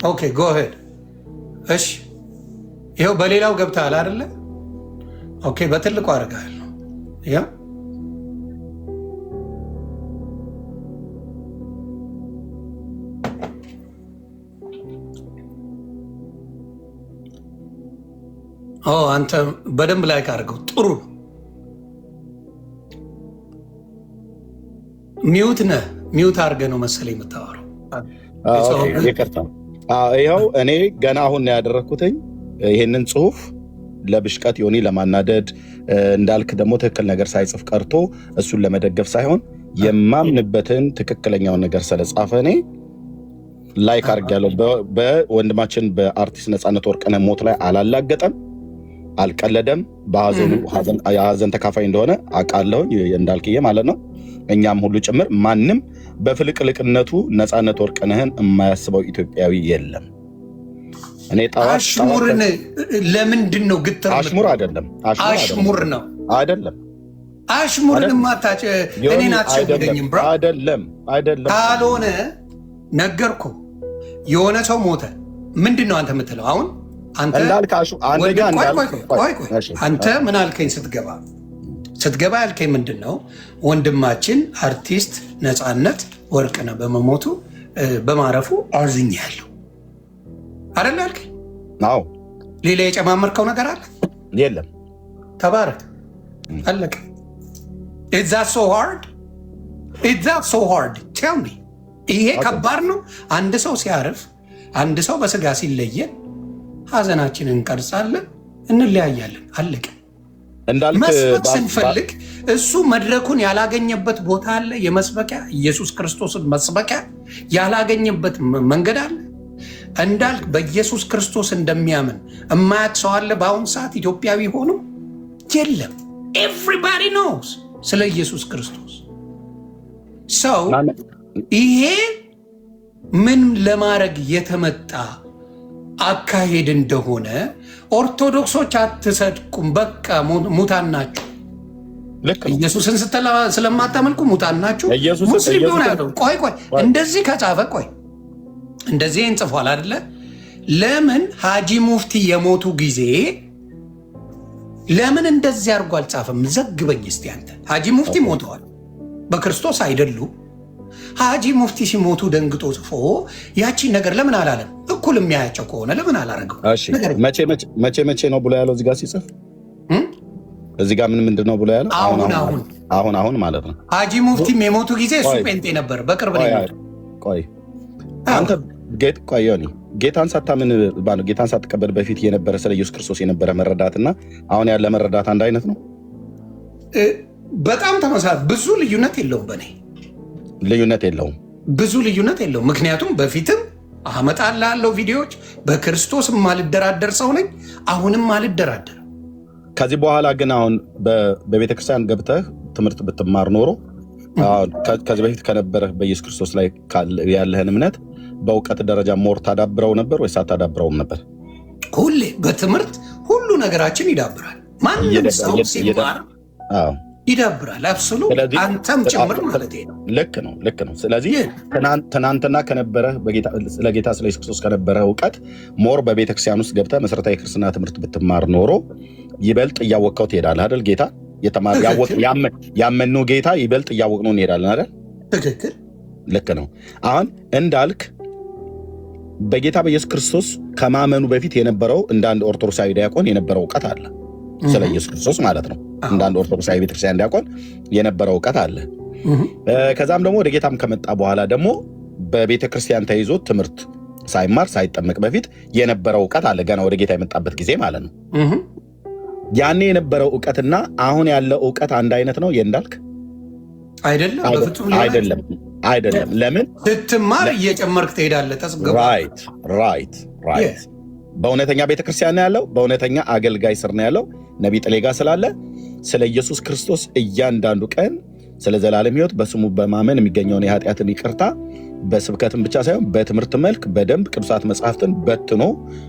ኦኬ ጎ ሄድ። እሺ ይኸው በሌላው ገብተሃል አይደለ? ኦኬ በትልቁ አድርጋለሁ። ያው አንተ በደንብ ላይ ካደርገው ጥሩ ነው። ሚውት ነህ። ሚውት አድርገህ ነው መሰለኝ የምታወራው። ይቅርታ። ይኸው እኔ ገና አሁን ነው ያደረግኩትኝ ይህንን ጽሁፍ ለብሽቀት ዮኒ ለማናደድ እንዳልክ ደግሞ ትክክል ነገር ሳይጽፍ ቀርቶ እሱን ለመደገፍ ሳይሆን የማምንበትን ትክክለኛውን ነገር ስለጻፈ እኔ ላይክ አድርጌያለሁ። በወንድማችን በአርቲስት ነፃነት ወርቅነህ ሞት ላይ አላላገጠም፣ አልቀለደም። በሀዘኑ የሀዘን ተካፋይ እንደሆነ አውቃለሁ፣ እንዳልክዬ ማለት ነው። እኛም ሁሉ ጭምር ማንም በፍልቅልቅነቱ ነፃነት ወርቅነህን የማያስበው ኢትዮጵያዊ የለም። እኔ አሽሙርን ለምንድን ነው ግትር? አሽሙር አይደለም፣ አሽሙር ነው አይደለም። አሽሙርን ማታጭ እኔን አትሸውደኝም ብራ። አይደለም ካልሆነ ነገርኩ። የሆነ ሰው ሞተ። ምንድን ነው አንተ የምትለው አሁን? አንተ ምን አልከኝ ስትገባ ያልከኝ ምንድን ነው? ወንድማችን አርቲስት ነፃነት ወርቅነህ በመሞቱ በማረፉ አዝኛለሁ አይደል አልከኝ? አዎ። ሌላ የጨማመርከው ነገር አለ? የለም። ተባረክ፣ አለቀ። Is that so hard? Tell me. ይሄ ከባድ ነው? አንድ ሰው ሲያርፍ፣ አንድ ሰው በስጋ ሲለየን ሀዘናችንን እንቀርጻለን፣ እንለያያለን፣ አለቀ። መስበክ ስንፈልግ እሱ መድረኩን ያላገኘበት ቦታ አለ። የመስበኪያ ኢየሱስ ክርስቶስን መስበኪያ ያላገኘበት መንገድ አለ። እንዳልክ በኢየሱስ ክርስቶስ እንደሚያምን እማያውቅ ሰው አለ በአሁን ሰዓት ኢትዮጵያዊ ሆኖ? የለም። ኤቭሪባዲ ኖውስ ስለ ኢየሱስ ክርስቶስ። ሰው ይሄ ምን ለማድረግ የተመጣ አካሄድ እንደሆነ ኦርቶዶክሶች አትሰድቁም፣ በቃ ሙታን ናችሁ። ኢየሱስን ስለማታመልኩ ሙታን ናችሁ። ሙስሊም ሆነ ያለው ቆይ እንደዚህ ከጻፈ እንደዚህ እንጽፏል አይደለ? ለምን ሀጂ ሙፍቲ የሞቱ ጊዜ ለምን እንደዚህ አድርጎ አልጻፈም? ዘግበኝ እስቲ አንተ። ሀጂ ሙፍቲ ሞተዋል፣ በክርስቶስ አይደሉ። ሀጂ ሙፍቲ ሲሞቱ ደንግጦ ጽፎ ያቺን ነገር ለምን አላለም? እኩል የሚያያቸው ከሆነ ለምን አላረገው? መቼ ነው ብሎ ያለው? እዚህ ጋር ሲጽፍ እዚህ ጋር ምንድን ነው ብሎ ያለው? አሁን ማለት ነው። ሀጂ ሙፍቲም የሞቱ ጊዜ እሱ ጴንጤ ነበር፣ በቅርብ ነው። ቆይ አንተ ዮኒ ጌታን ሳታምን ጌታን ሳትቀበል በፊት የነበረ ስለ ኢየሱስ ክርስቶስ የነበረ መረዳትና አሁን ያለ መረዳት አንድ አይነት ነው? በጣም ተመሳሳይ፣ ብዙ ልዩነት የለውም። በእኔ ልዩነት የለውም። ብዙ ልዩነት የለው። ምክንያቱም በፊትም አመጣልሃለሁ ቪዲዮዎች በክርስቶስ ማልደራደር ሰው ነኝ። አሁንም አልደራደርም። ከዚህ በኋላ ግን አሁን በቤተክርስቲያን ገብተህ ትምህርት ብትማር ኖሮ ከዚህ በፊት ከነበረህ በኢየሱስ ክርስቶስ ላይ ያለህን እምነት በእውቀት ደረጃ ሞር ታዳብረው ነበር ወይስ አታዳብረውም ነበር? ሁሌ በትምህርት ሁሉ ነገራችን ይዳብራል። ማንም ሰው ሲማር ይዳብራል። አብሶሉ አንተም ጭምር ማለት ነው። ልክ ነው። ስለዚህ ትናንትና ከነበረህ ስለ ጌታ ስለ ኢየሱስ ክርስቶስ ከነበረህ እውቀት ሞር በቤተክርስቲያን ውስጥ ገብተህ መሰረታዊ ክርስትና ትምህርት ብትማር ኖሮ ይበልጥ እያወቅከው ትሄዳለህ አይደል? ጌታ ያመንነው ጌታ ይበልጥ እያወቅነው እንሄዳለን አይደል? ትክክል። ልክ ነው። አሁን እንዳልክ በጌታ በኢየሱስ ክርስቶስ ከማመኑ በፊት የነበረው እንደ አንድ ኦርቶዶክሳዊ ዲያቆን የነበረው እውቀት አለ። ስለ ኢየሱስ ክርስቶስ ማለት ነው። እንደ አንድ ኦርቶዶክሳዊ ቤተክርስቲያን ዲያቆን የነበረው እውቀት አለ። ከዛም ደግሞ ወደ ጌታም ከመጣ በኋላ ደግሞ በቤተክርስቲያን ተይዞ ትምህርት ሳይማር ሳይጠመቅ በፊት የነበረው እውቀት አለ። ገና ወደ ጌታ የመጣበት ጊዜ ማለት ነው። ያኔ የነበረው እውቀትና አሁን ያለው እውቀት አንድ አይነት ነው እንዳልክ? አይደለም፣ በፍጹም አይደለም። ለምን? ስትማር እየጨመርክ ትሄዳለህ። ራይት። በእውነተኛ ቤተክርስቲያን ነው ያለው። በእውነተኛ አገልጋይ ስር ነው ያለው። ነቢይ ጥሌ ጋ ስላለ ስለ ኢየሱስ ክርስቶስ እያንዳንዱ ቀን ስለ ዘላለም ሕይወት በስሙ በማመን የሚገኘውን የኃጢአትን ይቅርታ በስብከትም ብቻ ሳይሆን በትምህርት መልክ በደንብ ቅዱሳት መጽሐፍትን በትኖ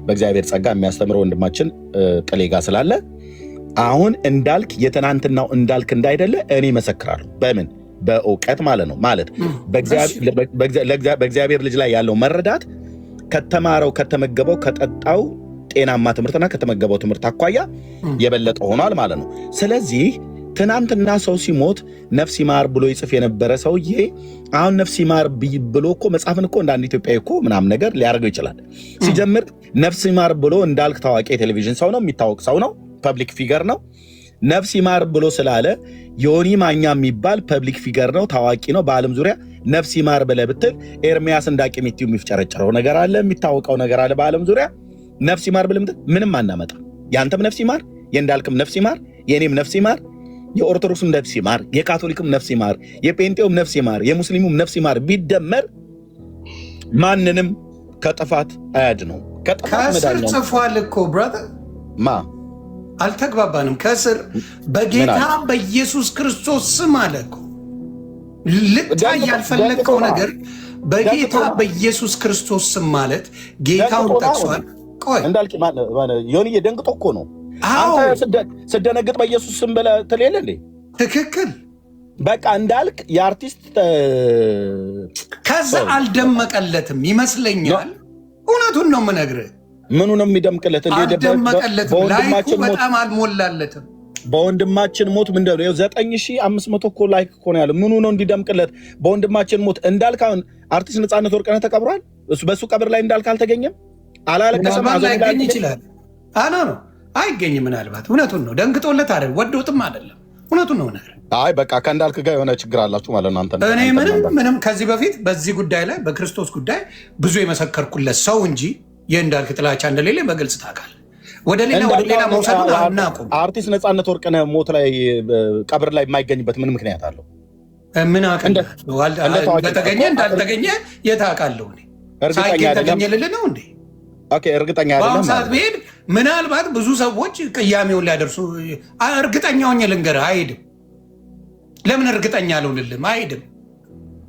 በእግዚአብሔር ጸጋ የሚያስተምረው ወንድማችን ጥሌ ጋ ስላለ አሁን እንዳልክ የትናንትናው እንዳልክ እንዳይደለ እኔ መሰክራለሁ። በምን? በእውቀት ማለት ነው። ማለት በእግዚአብሔር ልጅ ላይ ያለው መረዳት ከተማረው ከተመገበው ከጠጣው ጤናማ ትምህርትና ከተመገበው ትምህርት አኳያ የበለጠ ሆኗል ማለት ነው። ስለዚህ ትናንትና ሰው ሲሞት ነፍስ ይማር ብሎ ይጽፍ የነበረ ሰውዬ አሁን ነፍስ ይማር ብሎ እኮ መጽሐፍን እኮ እንደ አንድ ኢትዮጵያዊ እኮ ምናምን ነገር ሊያደርገው ይችላል። ሲጀምር ነፍስ ይማር ብሎ እንዳልክ ታዋቂ የቴሌቪዥን ሰው ነው፣ የሚታወቅ ሰው ነው፣ ፐብሊክ ፊገር ነው። ነፍስ ይማር ብሎ ስላለ ዮኒ ማኛ የሚባል ፐብሊክ ፊገር ነው፣ ታዋቂ ነው በዓለም ዙሪያ። ነፍስ ይማር ብለህ ብትል ኤርሚያስ እንዳቂሚቲው የሚፍጨረጨረው ነገር አለ፣ የሚታወቀው ነገር አለ በዓለም ዙሪያ። ነፍስ ይማር ብለህ ብትል ምንም አናመጣ። ያንተም ነፍስ ይማር፣ የእንዳልክም ነፍስ ይማር፣ የኔም ነፍስ ይማር፣ የኦርቶዶክስም ነፍስ ይማር፣ የካቶሊክም ነፍስ ይማር፣ የጴንጤውም ነፍስ ይማር፣ የሙስሊሙም ነፍስ ይማር ቢደመር ማንንም ከጥፋት አያድነው። ከስር ጽፏል እኮ ብራዘር። አልተግባባንም። ከስር በጌታ በኢየሱስ ክርስቶስ ስም አለ እኮ። ልታይ ያልፈለግከው ነገር በጌታ በኢየሱስ ክርስቶስ ስም ማለት ጌታውን ጠቅሷል። ቆይ እንዳልክ ዮኒዬ ደንግጦ እኮ ነው። አንተ ስደነግጥ በኢየሱስ ስም ብለህ ትሌለ እንዴ? ትክክል። በቃ እንዳልክ የአርቲስት ከዛ አልደመቀለትም ይመስለኛል። እውነቱን ነው የምነግርህ። ምኑ ነው የሚደምቅለት? አልደመቀለትም። ላይኩ በጣም አልሞላለትም። በወንድማችን ሞት ምንድን ነው 9500 እኮ ላይክ እኮ ነው ያለው። ምኑ ነው እንዲደምቅለት? በወንድማችን ሞት እንዳልክ አሁን አርቲስት ነፃነት ወርቅነህ ተቀብሯል። በሱ ቀብር ላይ እንዳልክ አልተገኘም፣ አላለቀሰም። ላይገኝ ይችላል። አና ነው አይገኝም። ምናልባት እውነቱን ነው። ደንግጦለት አይደል፣ ወዶትም አይደለም። እውነቱን ነው ነገር። አይ በቃ ከእንዳልክ ጋር የሆነ ችግር አላችሁ ማለት ነው አንተ። እኔ ምንም ከዚህ በፊት በዚህ ጉዳይ ላይ በክርስቶስ ጉዳይ ብዙ የመሰከርኩለት ሰው እንጂ የእንዳልክ ጥላቻ እንደሌለ በግልጽ ታውቃለህ። ወደ ሌላ መውሰዱን አናቁም። አርቲስት ነፃነት ወርቅነህ ሞት ላይ ቀብር ላይ የማይገኝበት ምን ምክንያት አለው? ምን አውቃለሁ። እንደተገኘ እንዳልተገኘ የት አውቃለሁ? ሳይገኝ ልልህ ነው እንዴ? እርግጠኛ አይደለም። በአሁኑ ሰዓት ብሄድ ምናልባት ብዙ ሰዎች ቅያሜውን ሊያደርሱ እርግጠኛ ሆኜ ልንገርህ፣ አይሄድም። ለምን እርግጠኛ አልሆንልህም? አይሄድም።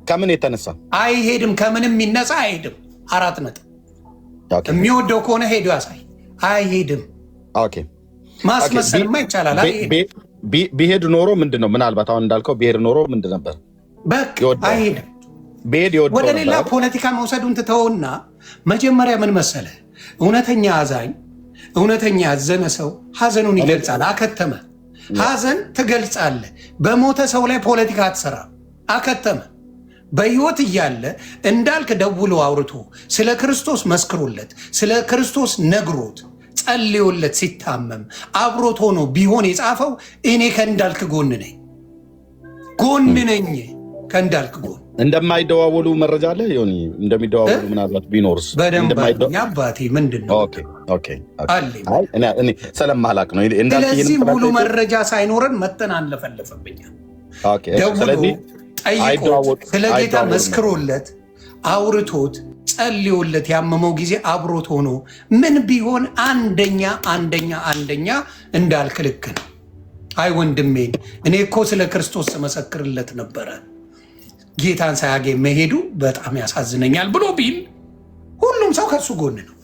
ከምን የተነሳ አይሄድም? ከምንም የሚነሳ አይሄድም። 4 ነጥብ። የሚወደው ከሆነ ሄዶ ያሳይ። አይሄድም። ማስመሰልማ ይቻላል። ቢሄድ ኖሮ ምንድን ነው? ምናልባት አሁን እንዳልከው ቢሄድ ኖሮ ምንድን ነበር? በቃ አይሄድም። ወደ ሌላ ፖለቲካ መውሰዱን ትተውና መጀመሪያ ምን መሰለ፣ እውነተኛ አዛኝ፣ እውነተኛ ያዘነ ሰው ሀዘኑን ይገልጻል። አከተመ። ሀዘን ትገልጻለህ። በሞተ ሰው ላይ ፖለቲካ አትሰራ። አከተመ። በሕይወት እያለ እንዳልክ ደውሎ አውርቶ ስለ ክርስቶስ መስክሮለት ስለ ክርስቶስ ነግሮት ጸልዮለት ሲታመም አብሮት ሆኖ ቢሆን የጻፈው እኔ ከእንዳልክ ጎን ነኝ ከእንዳልክ ጎን። እንደማይደዋወሉ መረጃ አለ ሆኒ? እንደሚደዋወሉ ምናልባት ቢኖርስ? በደንብ አባቴ ምንድን ነው ስለማላቅ ነው። ስለዚህ ሙሉ መረጃ ሳይኖረን መጠን አንለፈለፈብኛል። ደውሎ ጠይቆት ስለ ጌታ መስክሮለት አውርቶት ጸልዮለት ያመመው ጊዜ አብሮት ሆኖ ምን ቢሆን አንደኛ እንዳልክ ልክ ነው። አይ ወንድሜን እኔ እኮ ስለ ክርስቶስ መሰክርለት ነበረ ጌታን ሳያገኝ መሄዱ በጣም ያሳዝነኛል ብሎ ቢል ሁሉም ሰው ከሱ ጎን ነው።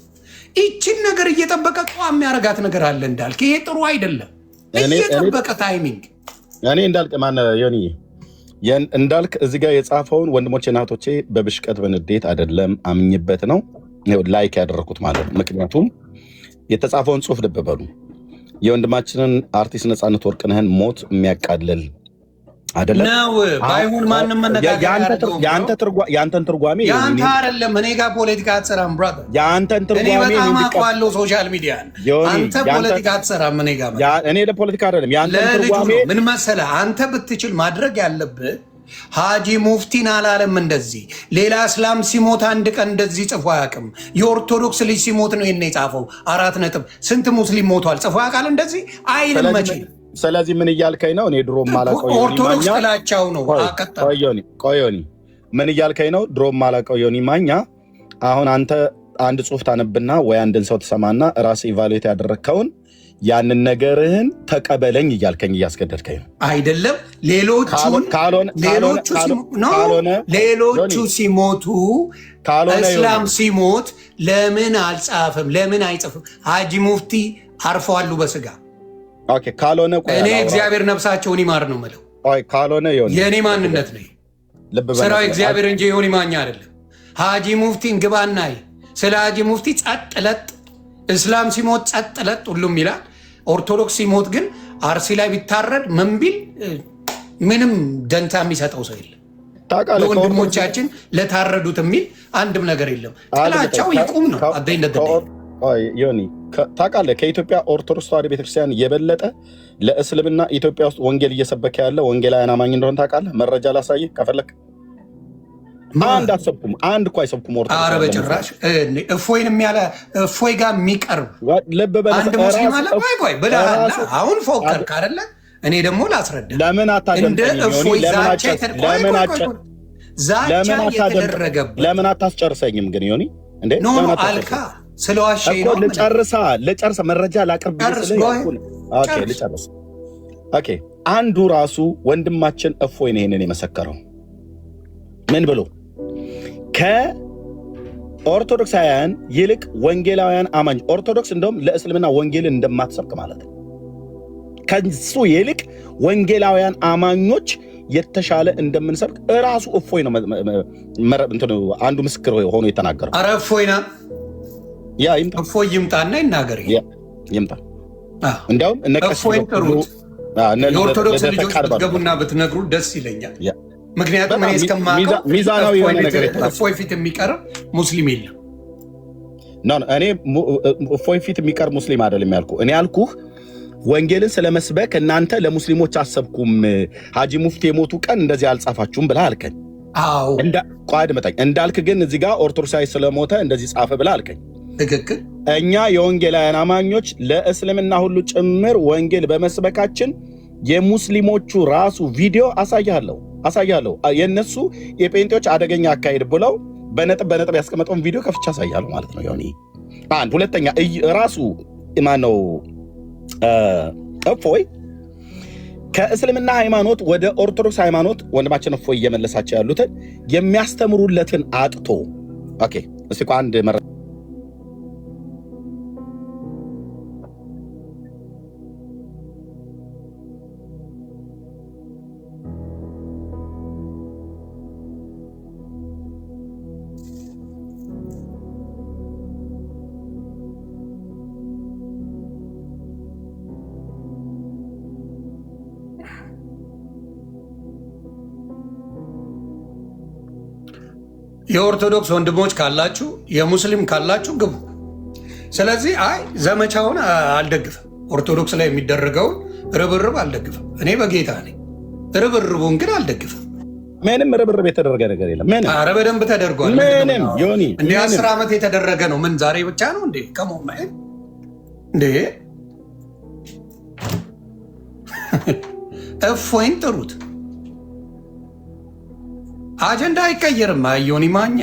ይችን ነገር እየጠበቀ ቋም የሚያረጋት ነገር አለ እንዳልክ። ይሄ ጥሩ አይደለም። እየጠበቀ ታይሚንግ እኔ እንዳልክ ዮኒ እንዳልክ እዚህ ጋር የጻፈውን ወንድሞቼ እናቶቼ በብሽቀት በንዴት አይደለም አምኝበት ነው ላይክ ያደረኩት ማለት ነው። ምክንያቱም የተጻፈውን ጽሑፍ ልብ በሉ። የወንድማችንን አርቲስት ነፃነት ወርቅነህን ሞት የሚያቃልል አይደለም ነው። ባይሆን ማንም መነጋገር ያንተን ትርጓሜ ያንተ አይደለም። እኔ ጋር ፖለቲካ አትሰራም ብራዘር። ያንተን ትርጓሜ እኔ በጣም አውቃለሁ ሶሻል ሚዲያ። አንተ ፖለቲካ አትሰራም እኔ ጋር። እኔ ለፖለቲካ አይደለም ያንተን ትርጓሜ ምን መሰለህ፣ አንተ ብትችል ማድረግ ያለብህ ሀጂ ሙፍቲን አላለም እንደዚህ። ሌላ እስላም ሲሞት አንድ ቀን እንደዚህ ጽፎ አያውቅም። የኦርቶዶክስ ልጅ ሲሞት ነው ይሄን የጻፈው። 4 ነጥብ። ስንት ሙስሊም ሞቷል ጽፎ ያውቃል እንደዚህ አይልም መቼ። ስለዚህ ምን እያልከኝ ነው? እኔ ድሮ ማላቀው ኦርቶዶክስ ጥላቻው ነው። ቆዮኒ ምን እያልከኝ ነው? ድሮ ማላቀው ዮኒ ማኛ። አሁን አንተ አንድ ጽሑፍ ታነብና ወይ አንድን ሰው ትሰማና ራስ ኢቫሉዌት ያደረግከውን ያንን ነገርህን ተቀበለኝ እያልከኝ እያስገደድከኝ ነው አይደለም? ሌሎቹ ሲሞቱ እስላም ሲሞት ለምን አልጻፍም? ለምን አይጽፍም? ሀጂ ሙፍቲ አርፈዋሉ በስጋ ካልሆነ እኔ እግዚአብሔር ነፍሳቸውን ይማር ነው የምለው። ካልሆነ የእኔ ማንነት ነው ስራው እግዚአብሔር እንጂ የሆኒ ማኛ አይደለም። ሀጂ ሙፍቲን ግባናይ ስለ ሀጂ ሙፍቲ ጸጥ ለጥ፣ እስላም ሲሞት ጸጥ ለጥ ሁሉም ይላል። ኦርቶዶክስ ሲሞት ግን አርሲ ላይ ቢታረድ ምን ቢል ምንም ደንታ የሚሰጠው ሰው የለም። ለወንድሞቻችን ለታረዱት የሚል አንድም ነገር የለም። ጥላቻው ይቁም ነው አደይነት ዮኒ ታውቃለህ፣ ከኢትዮጵያ ኦርቶዶክስ ተዋሕዶ ቤተክርስቲያን የበለጠ ለእስልምና ኢትዮጵያ ውስጥ ወንጌል እየሰበከ ያለ ወንጌላውያን አማኝ እንደሆነ ታውቃለህ። መረጃ ላሳይህ ከፈለክ። አንድ አሰብኩም፣ አንድ እኮ አይሰብኩም። ኧረ በጭራሽ እፎይንም ያለ እፎይ ጋር የሚቀርብ አንድ ሙስሊም አለ። ቆይ ብለሃል፣ አሁን ፎከርክ አይደለ? እኔ ደግሞ ላስረዳ። ለምን ለምን አታስጨርሰኝም ግን ዮኒ? እንዴ ኖ አልካ ስለዋሸኝ ነው። ልጨርሳ መረጃ ላቅርብ። ልጨርስ። አንዱ ራሱ ወንድማችን እፎይ ነው ይሄንን የመሰከረው። ምን ብሎ ከኦርቶዶክሳውያን ይልቅ ወንጌላውያን አማኝ፣ ኦርቶዶክስ እንደውም ለእስልምና ወንጌልን እንደማትሰብክ ማለት ነው። ከሱ ይልቅ ወንጌላውያን አማኞች የተሻለ እንደምንሰብክ እራሱ እፎይ ነው አንዱ ምስክር ሆኖ የተናገረው። ኧረ እፎይና እፎይ ይምጣና ይናገር። ይምጣ። እንዲያውም እፎይን ጥሩት። የኦርቶዶክስ ልጆች ብትገቡና ብትነግሩ ደስ ይለኛል። ምክንያቱም እኔ እስከማውቀው ሚዛናዊ የሆነ ነገር እፎይ ፊት የሚቀርብ ሙስሊም የለም። እኔ እፎይ ፊት የሚቀርብ ሙስሊም አይደለም ያልኩህ። እኔ ያልኩህ ወንጌልን ስለመስበክ እናንተ ለሙስሊሞች አሰብኩም፣ ሀጂ ሙፍቲ የሞቱ ቀን እንደዚህ አልጻፋችሁም ብለህ አልከኝ። ቋድ መጣኝ እንዳልክ ግን እዚህ ጋር ኦርቶዶክሳዊ ስለሞተ እንደዚህ ጻፈ ብለህ አልከኝ። ትክክል። እኛ የወንጌላውያን አማኞች ለእስልምና ሁሉ ጭምር ወንጌል በመስበካችን የሙስሊሞቹ ራሱ ቪዲዮ አሳያለሁ። የነሱ የጴንጤዎች አደገኛ አካሄድ ብለው በነጥብ ያስቀመጠውን ቪዲዮ ከፍቻ አሳያለሁ ማለት ነው። ዮኒ አንድ ሁለተኛ ራሱ ማነው እፎይ ከእስልምና ሃይማኖት ወደ ኦርቶዶክስ ሃይማኖት ወንድማችን እፎይ እየመለሳቸው ያሉትን የሚያስተምሩለትን አጥቶ እስቲ አንድ የኦርቶዶክስ ወንድሞች ካላችሁ የሙስሊም ካላችሁ ግቡ። ስለዚህ ዘመቻውን አልደግፍም። ኦርቶዶክስ ላይ የሚደረገውን ርብርብ አልደግፍም። እኔ በጌታ ነኝ። ርብርቡን ግን አልደግፍም። ምንም ርብርብ የተደረገ ነገር የለም። ኧረ በደንብ ተደርጓል። ምንም ዮኒ እንደ 10 ዓመት የተደረገ ነው። ምን ዛሬ ብቻ ነው እንዴ? ከሞማ እንዴ እፎይን ጥሩት። አጀንዳ አይቀየርም። ዮኒ ማኛ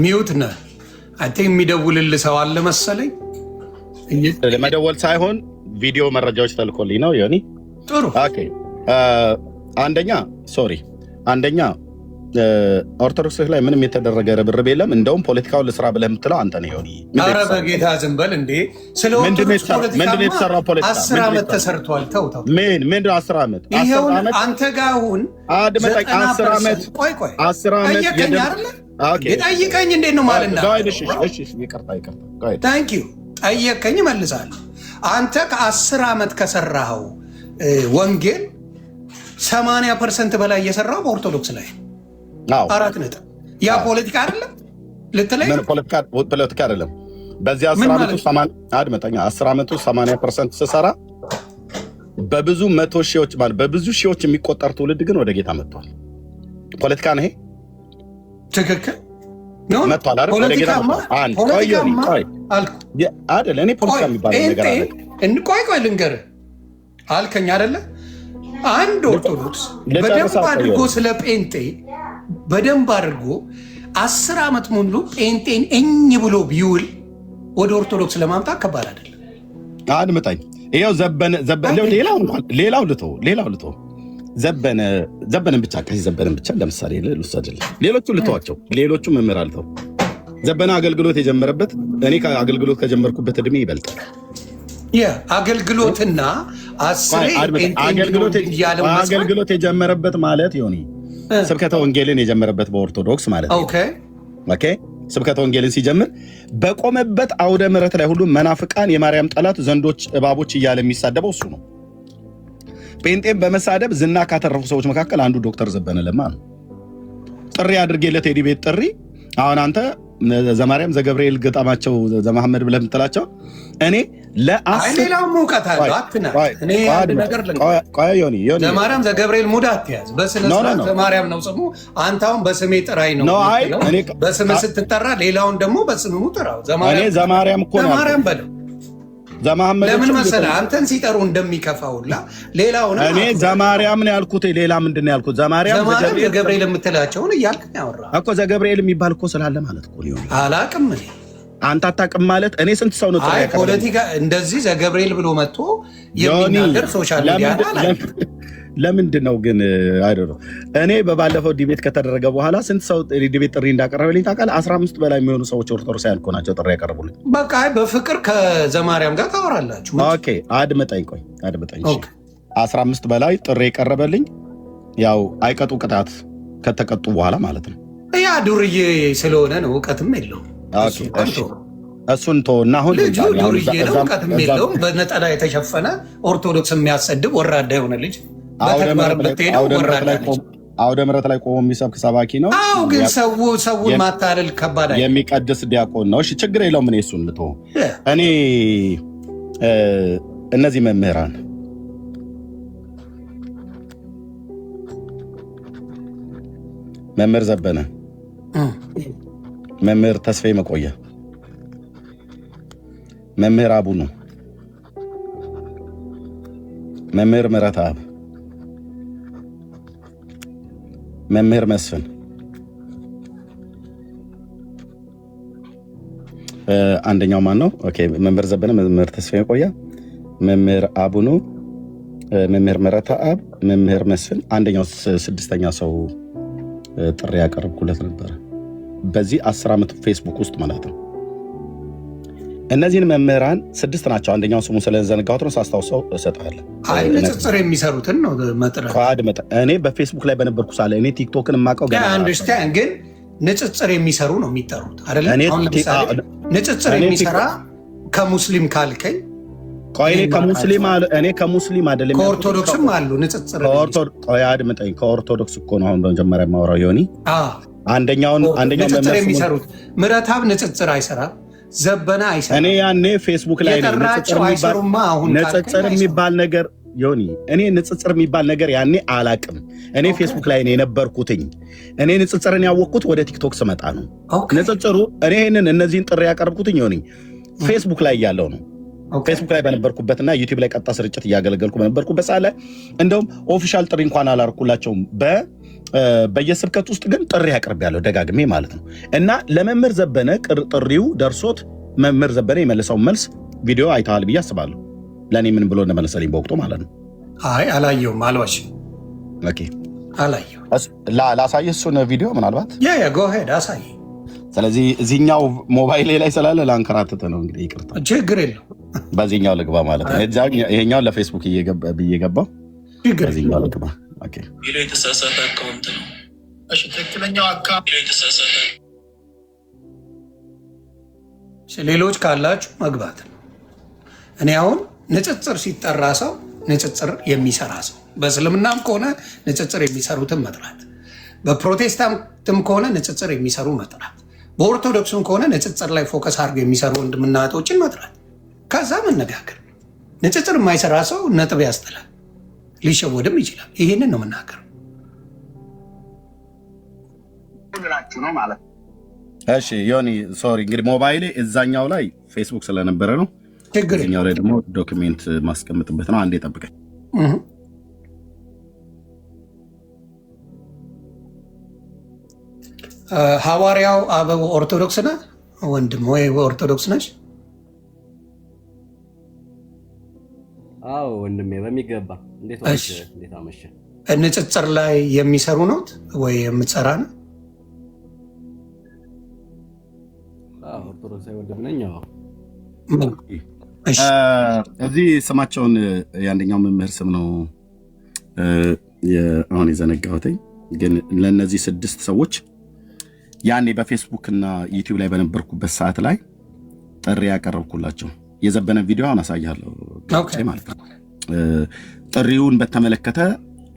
ሚውት ነህ። አይ ቲንክ የሚደውልልህ ሰው አለ መሰለኝ። ለመደወል ሳይሆን ቪዲዮ መረጃዎች ተልኮልኝ ነው ዮኒ። ጥሩ ኦኬ። አንደኛ ኦርቶዶክስ ላይ ምንም የተደረገ ርብርብ የለም። እንደውም ፖለቲካውን ልስራ ብለህ የምትለው አንተ ነው ዮኒ። ኧረ በጌታ ዝም በል እንዴ! ስለ ኦርቶዶክስ ፖለቲካ 10 ዓመት ተሰርቷል። ተው ምንድን 10 ዓመት አንተ ጋር አሁን 10 ዓመት ቆይ 10 ዓመት ጠይቀኝ። እንዴት ነው ማለት ነው? ታንክ ዩ ጠየቀኝ፣ እመልሳለሁ። አንተ ከ10 ዓመት ከሰራኸው ወንጌል 80% በላይ እየሰራው በኦርቶዶክስ ላይ 4 ነጥብ። ያ ፖለቲካ አይደለም ልትለኝ? ፖለቲካ አይደለም። በዚህ 10 ዓመት ውስጥ 10 ዓመት ውስጥ 80% ስሰራ በብዙ መቶ ሺዎች ማለት በብዙ ሺዎች የሚቆጠር ትውልድ ግን ወደ ጌታ መጥቷል። ፖለቲካ ነው ይሄ? ትክክል ነው። መጥቷል አይደል? ወደ ጌታ መጥቷል። አይደል? እኔ ፖለቲካ የሚባል ነገር አለ። ቆይ ልንገርህ አልከኝ አይደለ? አንድ ኦርቶዶክስ በደንብ አድርጎ ስለ ጴንጤ በደንብ አድርጎ 10 ዓመት ሙሉ ጴንጤን እኝ ብሎ ቢውል ወደ ኦርቶዶክስ ለማምጣት ከባድ አይደለም። አድምጠኝ። ይኸው ሌላው ልቶ ዘበንን ብቻ ከዚህ ዘበንን ብቻ ለምሳሌ ልውሰድልህ። ሌሎቹ ልተዋቸው፣ ሌሎቹ መምህር አልተው። ዘበነ አገልግሎት የጀመረበት እኔ አገልግሎት ከጀመርኩበት እድሜ ይበልጣል። አገልግሎትና አገልግሎት የጀመረበት ማለት ዮኒ ስብከተ ወንጌልን የጀመረበት በኦርቶዶክስ ማለት ነው። ኦኬ ስብከተ ወንጌልን ሲጀምር በቆመበት አውደ ምሕረት ላይ ሁሉ መናፍቃን፣ የማርያም ጠላት፣ ዘንዶች፣ እባቦች እያለ የሚሳደበው እሱ ነው። ጴንጤን በመሳደብ ዝና ካተረፉ ሰዎች መካከል አንዱ ዶክተር ዘበነ ለማ ነው። ጥሪ አድርጌለት ቴዲ ቤት ጥሪ አሁን አንተ ዘማርያም ዘገብርኤል ገጣማቸው ዘመሐመድ ብለህ የምትላቸው እኔ ሌላው ሙቀት አለው አትና እኔ አንድ ነገር ዘማርያም ዘገብርኤል ሙድ አትያዝ። በስነ ስርዓት ዘማርያም ነው ስሙ። አንተ አሁን በስሜ ጥራኝ ነው። በስም ስትጠራ ሌላውን ደግሞ በስሙ ጥራው። ዘማርያም እኮ ነው በለው። ለምን መሰለህ አንተን ሲጠሩ እንደሚከፋውላ ሌላውን እኔ ዘማርያም ነው ያልኩት። ሌላ ምንድን ነው ያልኩት? ዘማርያም ዘገብርኤል የምትላቸውን እያልክ ነው ያወራህ እኮ። ዘገብርኤል የሚባል እኮ ስላለ ማለት እኮ ነው። አላቅም እኔ አንተ አታውቅም ማለት እኔ ስንት ሰው ነው ጥሪ ፖለቲካ እንደዚህ ዘገብርኤል ብሎ መጥቶ የሚናገር ሶሻል ሚዲያ ለምንድን ነው ግን አይደለም። እኔ በባለፈው ዲቤት ከተደረገ በኋላ ስንት ሰው ዲቤት ጥሪ እንዳቀረበልኝ ታውቃለህ? 15 በላይ የሚሆኑ ሰዎች ኦርቶዶክሳውያን እኮ ናቸው ጥሪ ያቀረቡልኝ። በቃ በፍቅር ከዘማርያም ጋር ታወራላችሁ። ኦኬ አድምጠኝ 15 በላይ ጥሪ የቀረበልኝ ያው አይቀጡ ቅጣት ከተቀጡ በኋላ ማለት ነው። ያ ዱርዬ ስለሆነ ነው፣ እውቀትም የለውም። እሱን ተወና አሁን ዱርዬ ነው፣ እውቀትም የለውም። በነጠላ የተሸፈነ ኦርቶዶክስ የሚያሰድብ ወራዳ የሆነ ልጅ አውደ ምሕረት ላይ ቆሞ የሚሰብክ ሰባኪ ነው። አዎ ግን ሰውን ማታለል ከባድ የሚቀድስ ዲያቆን ነው። እሺ ችግር የለውም። እኔ እሱን ልቶ እኔ እነዚህ መምህራን መምህር ዘበነ፣ መምህር ተስፋዬ መቆያ፣ መምህር አቡኑ፣ መምህር ምረትአብ፣ መምህር መስፍን፣ አንደኛው ማን ነው? ኦኬ መምህር ዘበነ፣ መምህር ተስፋዬ መቆያ፣ መምህር አቡኑ፣ መምህር ምረትአብ፣ መምህር መስፍን፣ አንደኛው 6ኛ ሰው ጥሪ ያቀረብኩለት ነበረ በዚህ 10 ዓመት ፌስቡክ ውስጥ ማለት ነው። እነዚህን መምህራን 6 ናቸው። አንደኛው ስሙ ስለዘነጋሁት ነው፣ ሳስታውሰው እሰጥሃለሁ። አይ ንጽጽር የሚሰሩትን ነው መጥራት። እኔ በፌስቡክ ላይ በነበርኩ ሳለ እኔ ቲክቶክን የማውቀው አንደርስታንድ ግን ንጽጽር የሚሰሩ ነው የሚጠሩት አይደለ? አሁን ለምሳሌ ንጽጽር የሚሰራ ከሙስሊም ካልከኝ እኔ ከሙስሊም አይደለም ከኦርቶዶክስም አሉ ንጽጽር። አድምጠኝ፣ ከኦርቶዶክስ እኮ ነው አሁን በመጀመሪያ የማወራው ዮኒ። አንደኛው ንጽጽር የሚሰሩት ምረትአብ ንጽጽር አይሰራም፣ ዘበነ አይሰራም። እኔ ያኔ ፌስቡክ ላይ የጠራቸው አይሰሩማ። አሁን ንጽጽር የሚባል ነገር ዮኒ እኔ ንጽጽር የሚባል ነገር ያኔ አላቅም። እኔ ፌስቡክ ላይ ነው የነበርኩትኝ። እኔ ንጽጽርን ያወቅኩት ወደ ቲክቶክ ስመጣ ነው። ንጽጽሩ እኔ እነዚህን ጥሪ ያቀርብኩትኝ ዮኒ ፌስቡክ ላይ ያለው ነው። ፌስቡክ ላይ በነበርኩበትና ዩቲዩብ ላይ ቀጥታ ስርጭት እያገለገልኩ በነበርኩበት ሰዓት ላይ እንደውም ኦፊሻል ጥሪ እንኳን አላርኩላቸውም። በየስብከት ውስጥ ግን ጥሪ ያቀርባለሁ ደጋግሜ ማለት ነው። እና ለመምህር ዘበነ ጥሪው ደርሶት መምህር ዘበነ የመለሰውን መልስ ቪዲዮ አይተሃል ብዬ አስባለሁ። ለእኔ ምን ብሎ እንደመለሰልኝ በወቅቱ ማለት ነው። አይ አላየሁም፣ አልዋሽ ኦኬ አላየሁም። ላሳየህ እሱን ቪዲዮ ምናልባት ጎ ሄድ አሳይ። ስለዚህ እዚህኛው ሞባይል ላይ ስላለ ላንከራተተ ነው እንግዲህ ይቅርታ። ችግር የለው በዚህኛው ልግባ ማለት ነው። ይሄኛው ለፌስቡክ ብዬ ገባው። በዚህኛው ልግባ። ኦኬ ቪዲዮ የተሳሳተ አካውንት ነው። እሺ ትክክለኛው አካውንት የተሳሳተ። ሌሎች ካላችሁ መግባት ነው። እኔ አሁን ንጽጽር ሲጠራ ሰው ንጽጽር የሚሰራ ሰው፣ በእስልምናም ከሆነ ንጽጽር የሚሰሩትን መጥራት፣ በፕሮቴስታንትም ከሆነ ንጽጽር የሚሰሩ መጥራት፣ በኦርቶዶክስም ከሆነ ንጽጽር ላይ ፎከስ አድርገው የሚሰሩ ወንድምና እህቶችን መጥራት፣ ከዛ መነጋገር። ንጽጽር የማይሰራ ሰው ነጥብ ያስጥላል፣ ሊሸወድም ይችላል። ይህንን ነው የምናገረው ነው ማለት። እሺ ዮኒ ሶሪ፣ እንግዲህ ሞባይሌ እዛኛው ላይ ፌስቡክ ስለነበረ ነው። ችግርኛው ላይ ደግሞ ዶክሜንት ማስቀምጥበት ነው። አንዴ ጠብቀኝ። ሐዋርያው አበው ኦርቶዶክስ ነህ ወንድም ወይ ኦርቶዶክስ ነሽ? አዎ ወንድሜ በሚገባ። እንዴት አመሸ? ንጽጽር ላይ የሚሰሩ ነው ወይ የምትሰራ ነው? ኦርቶዶክሳዊ ወንድም ነኝ። እዚህ ስማቸውን የአንደኛው መምህር ስም ነው አሁን የዘነጋሁትኝ፣ ግን ለእነዚህ 6 ሰዎች ያኔ በፌስቡክ እና ዩቲዩብ ላይ በነበርኩበት ሰዓት ላይ ጥሪ ያቀረብኩላቸው የዘበነ ቪዲዮ አሁን አሳያለሁ ማለት ነው። ጥሪውን በተመለከተ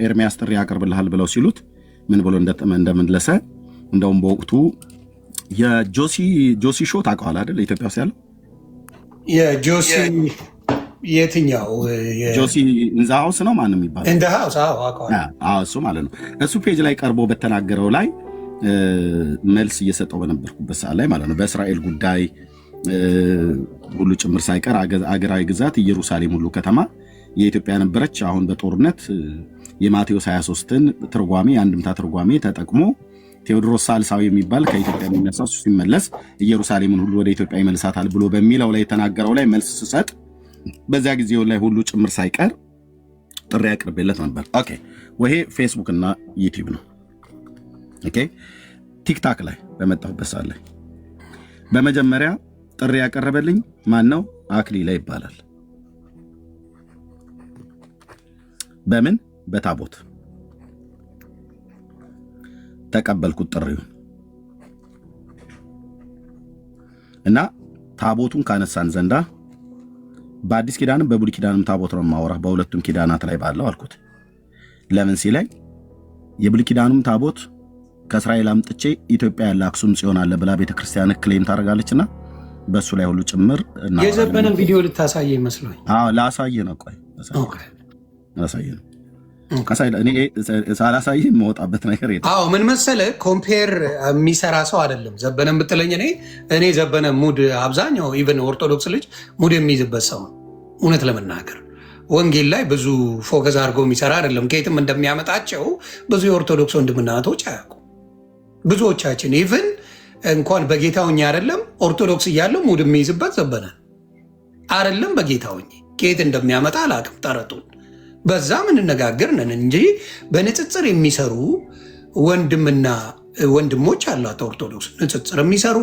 ኤርሚያስ ጥሪ ያቀርብልሃል ብለው ሲሉት ምን ብሎ እንደመለሰ እንደውም በወቅቱ የጆሲ ሾው ታውቀዋል አይደል? ኢትዮጵያ ውስጥ ያለው የጆሲ የትኛው ጆሲ ኢን ዘ ሃውስ ነው ማንም ይባላል። ኢን ዘ ሃውስ እሱ ማለት ነው። እሱ ፔጅ ላይ ቀርቦ በተናገረው ላይ መልስ እየሰጠው በነበርኩበት ሰዓት ላይ ማለት ነው በእስራኤል ጉዳይ ሁሉ ጭምር ሳይቀር አገራዊ ግዛት ኢየሩሳሌም ሁሉ ከተማ የኢትዮጵያ ነበረች። አሁን በጦርነት የማቴዎስ 23ን ትርጓሜ አንድምታ ትርጓሜ ተጠቅሞ ቴዎድሮስ ሳልሳዊ የሚባል ከኢትዮጵያ የሚነሳው ሲመለስ ኢየሩሳሌምን ሁሉ ወደ ኢትዮጵያ ይመልሳታል ብሎ በሚለው ላይ የተናገረው ላይ መልስ ስሰጥ በዚያ ጊዜው ላይ ሁሉ ጭምር ሳይቀር ጥሪ ያቀርብለት ነበር። ኦኬ ወሄ ፌስቡክ እና ዩቲዩብ ነው። ኦኬ ቲክታክ ላይ በመጣሁበት ሰዓት ላይ በመጀመሪያ ጥሪ ያቀረበልኝ ማን ነው? አክሊላ ይባላል። በምን በታቦት ተቀበልኩት ጥሪውን እና ታቦቱን ካነሳን ዘንዳ በአዲስ ኪዳንም በብሉይ ኪዳንም ታቦት ነው የማወራህ፣ በሁለቱም ኪዳናት ላይ ባለው አልኩት። ለምን ሲለኝ የብሉይ ኪዳኑም ታቦት ከእስራኤል አምጥቼ ኢትዮጵያ ያለ አክሱም ጽዮን አለ ብላ ቤተክርስቲያን ክሌም ታደርጋለችና በሱ ላይ ሁሉ ጭምር እና የዘበነን ቪዲዮ ልታሳየኝ መስሎኝ። ላሳየህ ነው። ቆይ ላሳየህ ነው። እኔ ሳላሳይህ የምወጣበት ነገር የለም። ምን መሰለህ፣ ኮምፔር የሚሰራ ሰው አይደለም ዘበነን ብትለኝ እኔ ዘበነ ሙድ አብዛኛው ኢቨን ኦርቶዶክስ ልጅ ሙድ የሚይዝበት ሰው ነው። እውነት ለመናገር ወንጌል ላይ ብዙ ፎከስ አድርጎ የሚሰራ አይደለም። ከየትም እንደሚያመጣቸው ብዙ የኦርቶዶክስ ወንድምና እህቶች አያውቁም። ብዙዎቻችን ኢቨን እንኳን በጌታውኛ አይደለም ኦርቶዶክስ እያለው ሙድ የሚይዝበት ዘበነ አይደለም። በጌታውኝ ከየት እንደሚያመጣ አላውቅም። ጠረጡን በዛ ምንነጋገር ነን እንጂ በንጽጽር የሚሰሩ ወንድምና ወንድሞች አሏት ኦርቶዶክስ። ንጽጽር የሚሰሩ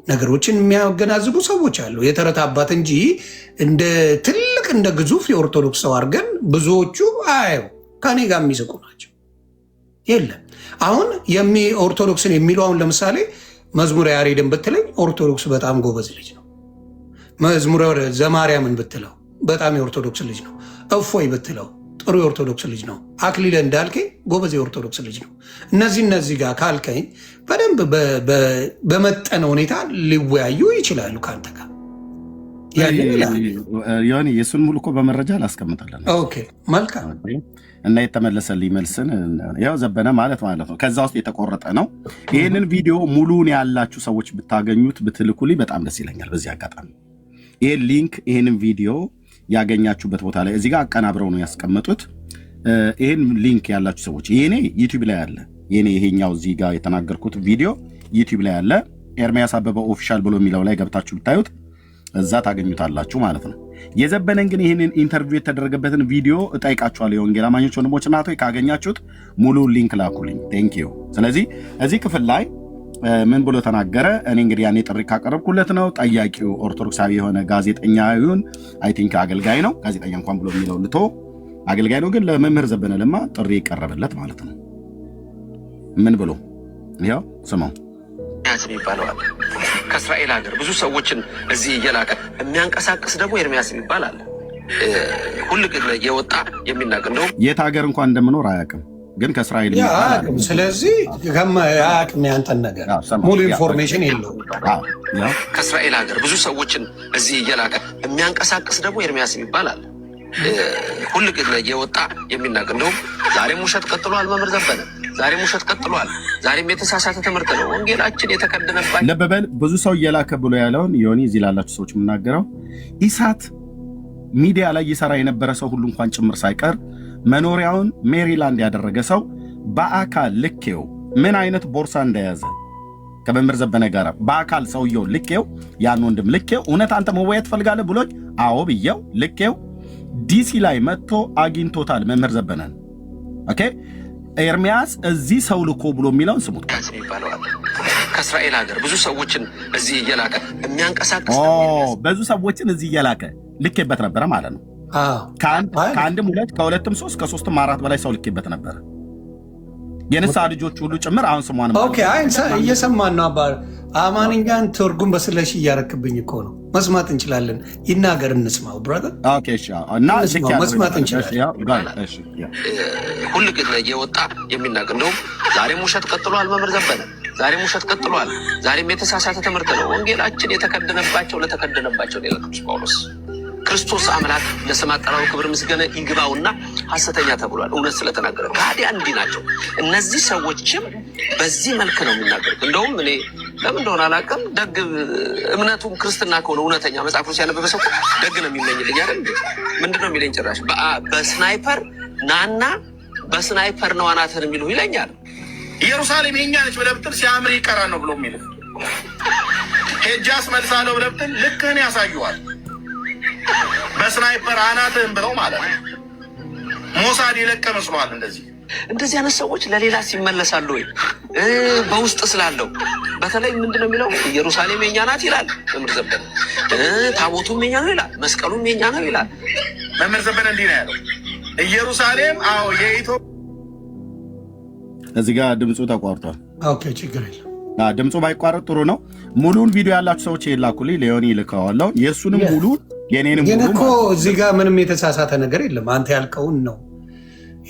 ነገሮችን የሚያገናዝቡ ሰዎች አሉ። የተረት አባት እንጂ እንደ ትልቅ እንደ ግዙፍ የኦርቶዶክስ ሰው አድርገን ብዙዎቹ አዩ ከኔ ጋር የሚስቁ ናቸው። የለም አሁን ኦርቶዶክስን የሚሉ አሁን ለምሳሌ መዝሙረ ያሬድን ብትለኝ ኦርቶዶክስ በጣም ጎበዝ ልጅ ነው። መዝሙረ ዘማርያምን ብትለው በጣም የኦርቶዶክስ ልጅ ነው። እፎይ ብትለው ጥሩ የኦርቶዶክስ ልጅ ነው። አክሊለ እንዳልከ ጎበዝ የኦርቶዶክስ ልጅ ነው። እነዚህ ጋር ካልከኝ በደንብ በመጠነ ሁኔታ ሊወያዩ ይችላሉ ከአንተ ጋር። ዮኒ የሱን ሙሉ እኮ በመረጃ ላስቀምጣለን። ኦኬ መልካም። እና የተመለሰልኝ መልስን ያው ዘበነ ማለት ነው። ከዛ ውስጥ የተቆረጠ ነው። ይህንን ቪዲዮ ሙሉን ያላችሁ ሰዎች ብታገኙት ብትልኩልኝ በጣም ደስ ይለኛል። በዚህ አጋጣሚ ይህን ሊንክ ይህንን ቪዲዮ ያገኛችሁበት ቦታ ላይ እዚህ ጋር አቀናብረው ነው ያስቀመጡት። ይህን ሊንክ ያላችሁ ሰዎች ይሄኔ ዩቲዩብ ላይ አለ። ይሄኛው እዚህ ጋር የተናገርኩት ቪዲዮ ዩቲዩብ ላይ አለ። ኤርሚያስ አበበ ኦፊሻል ብሎ የሚለው ላይ ገብታችሁ ብታዩት እዛ ታገኙታላችሁ ማለት ነው። የዘበነን ግን ይህንን ኢንተርቪው የተደረገበትን ቪዲዮ እጠይቃችኋለሁ። የወንጌል አማኞች ወንድሞች እና እህቶች ካገኛችሁት ሙሉ ሊንክ ላኩልኝ። ቴንክ ዩ። ስለዚህ እዚህ ክፍል ላይ ምን ብሎ ተናገረ? እኔ እንግዲህ ያኔ ጥሪ ካቀረብኩለት ነው። ጠያቂው ኦርቶዶክሳዊ የሆነ ጋዜጠኛ ይሁን አይ ቲንክ አገልጋይ ነው። ጋዜጠኛ እንኳን ብሎ የሚለው ልቶ አገልጋይ ነው። ግን ለመምህር ዘበነ ለማ ጥሪ የቀረበለት ማለት ነው። ምን ብሎ ያው ስማው ኤርሚያስ ይባላል። ከእስራኤል ሀገር ብዙ ሰዎችን እዚህ እየላከ የሚያንቀሳቅስ ደግሞ ኤርሚያስ ይባል አለ። ሁሉ ግን የወጣ የሚናገር ነው። የት ሀገር እንኳን እንደምኖር አያውቅም፣ ግን ከእስራኤል ይባላል። ስለዚህ አያውቅም ያንተን ነገር ሙሉ ኢንፎርሜሽን የለውም። ከእስራኤል ሀገር ብዙ ሰዎችን እዚህ እየላከ የሚያንቀሳቅስ ደግሞ ኤርሚያስ ይባል አለ። ሁሉ ግን የወጣ የሚናገር ነው። ዛሬም ውሸት ቀጥሏል። መምህር ዘበነ ዛሬም ውሸት ቀጥሏል። ዛሬም የተሳሳተ ትምህርት ነው። ወንጌላችን የተከደነባቸው ለበበል ብዙ ሰው እየላከ ብሎ ያለውን ዮኒ እዚህ ላላችሁ ሰዎች የምናገረው ኢሳት ሚዲያ ላይ ይሰራ የነበረ ሰው ሁሉ እንኳን ጭምር ሳይቀር መኖሪያውን ሜሪላንድ ያደረገ ሰው በአካል ልኬው ምን አይነት ቦርሳ እንደያዘ ከመምህር ዘበነ ጋር በአካል ሰውየው ልኬው ያን ወንድም ልኬው እውነት አንተ መወያየት ትፈልጋለህ ብሎኝ አዎ ብየው ልኬው ዲሲ ላይ መጥቶ አግኝቶታል መምህር ዘበነን። ኦኬ ኤርሚያስ እዚህ ሰው ልኮ ብሎ የሚለውን ስሙት። ከእስራኤል ሀገር ብዙ ሰዎችን እዚህ እየላከ የሚያንቀሳቅስ ብዙ ሰዎችን እዚህ እየላከ ልኬበት ነበረ ማለት ነው። ከአንድም ሁለት ከሁለትም ሶስት ከሶስትም አራት በላይ ሰው ልኬበት ነበረ። የንስሐ ልጆች ሁሉ ጭምር አሁን ስሟን እየሰማን ነው። አባ አማንኛን ትርጉም በስለሽ እያረክብኝ እኮ ነው። መስማት እንችላለን። ይናገር እንስማው ብራዘር። እና መስማት እንችላለን። ሁሉ ግን የወጣ የሚናገር እንደውም ዛሬም ውሸት ቀጥሏል። መምህር ዘበነ ዛሬም ውሸት ቀጥሏል። ዛሬም የተሳሳተ ትምህርት ነው። ወንጌላችን የተከደነባቸው ለተከደነባቸው ሌላ ቅዱስ ጳውሎስ ክርስቶስ አምላክ ለስም አጠራሩ ክብር ምስጋና ይግባውና ሐሰተኛ ተብሏል። እውነት ስለተናገረ ታዲያ እንዲህ ናቸው። እነዚህ ሰዎችም በዚህ መልክ ነው የሚናገሩት። እንደውም እኔ ለምን እንደሆነ አላውቅም፣ ደግ እምነቱም ክርስትና ከሆነ እውነተኛ መጽሐፍ ቅዱስ ያነበበ ሰው ደግ ነው የሚመኝልኝ አይደል? ምንድን ነው የሚለኝ? ጭራሽ በስናይፐር ናና በስናይፐር ነው አናትህን የሚሉ ይለኛል። ኢየሩሳሌም የኛ ነች ብለህ ብትል ሲያምር ይቀራል ነው ብሎ የሚል ሄጄ አስመልሳለሁ ብለህ ብትል ልክህን ያሳዩዋል። በስናይፐር አናትህን ብለው ማለት ነው። ሞሳድ የለቀ መስሏል። እንደዚህ አይነት ሰዎች ለሌላ ሲመለሳሉ ወይ በውስጥ ስላለው በተለይ ምንድነው የሚለው? ኢየሩሳሌም የኛ ናት ይላል መምህር ዘበነ። ታቦቱም የኛ ነው ይላል። መስቀሉም የኛ ነው ይላል መምህር ዘበነ። እንዲህ ነው ያለው። ኢየሩሳሌም አዎ የኢትዮጵያ። እዚህ ጋር ድምፁ ተቋርጧል። ኦኬ ችግር የለም። ድምፁ ባይቋረጥ ጥሩ ነው። ሙሉን ቪዲዮ ያላችሁ ሰዎች ይላኩልኝ። ሌዮኒ ልከዋለሁ። የእሱንም ሙሉ የኔንም ሙሉ እኮ እዚህ ጋር ምንም የተሳሳተ ነገር የለም። አንተ ያልከውን ነው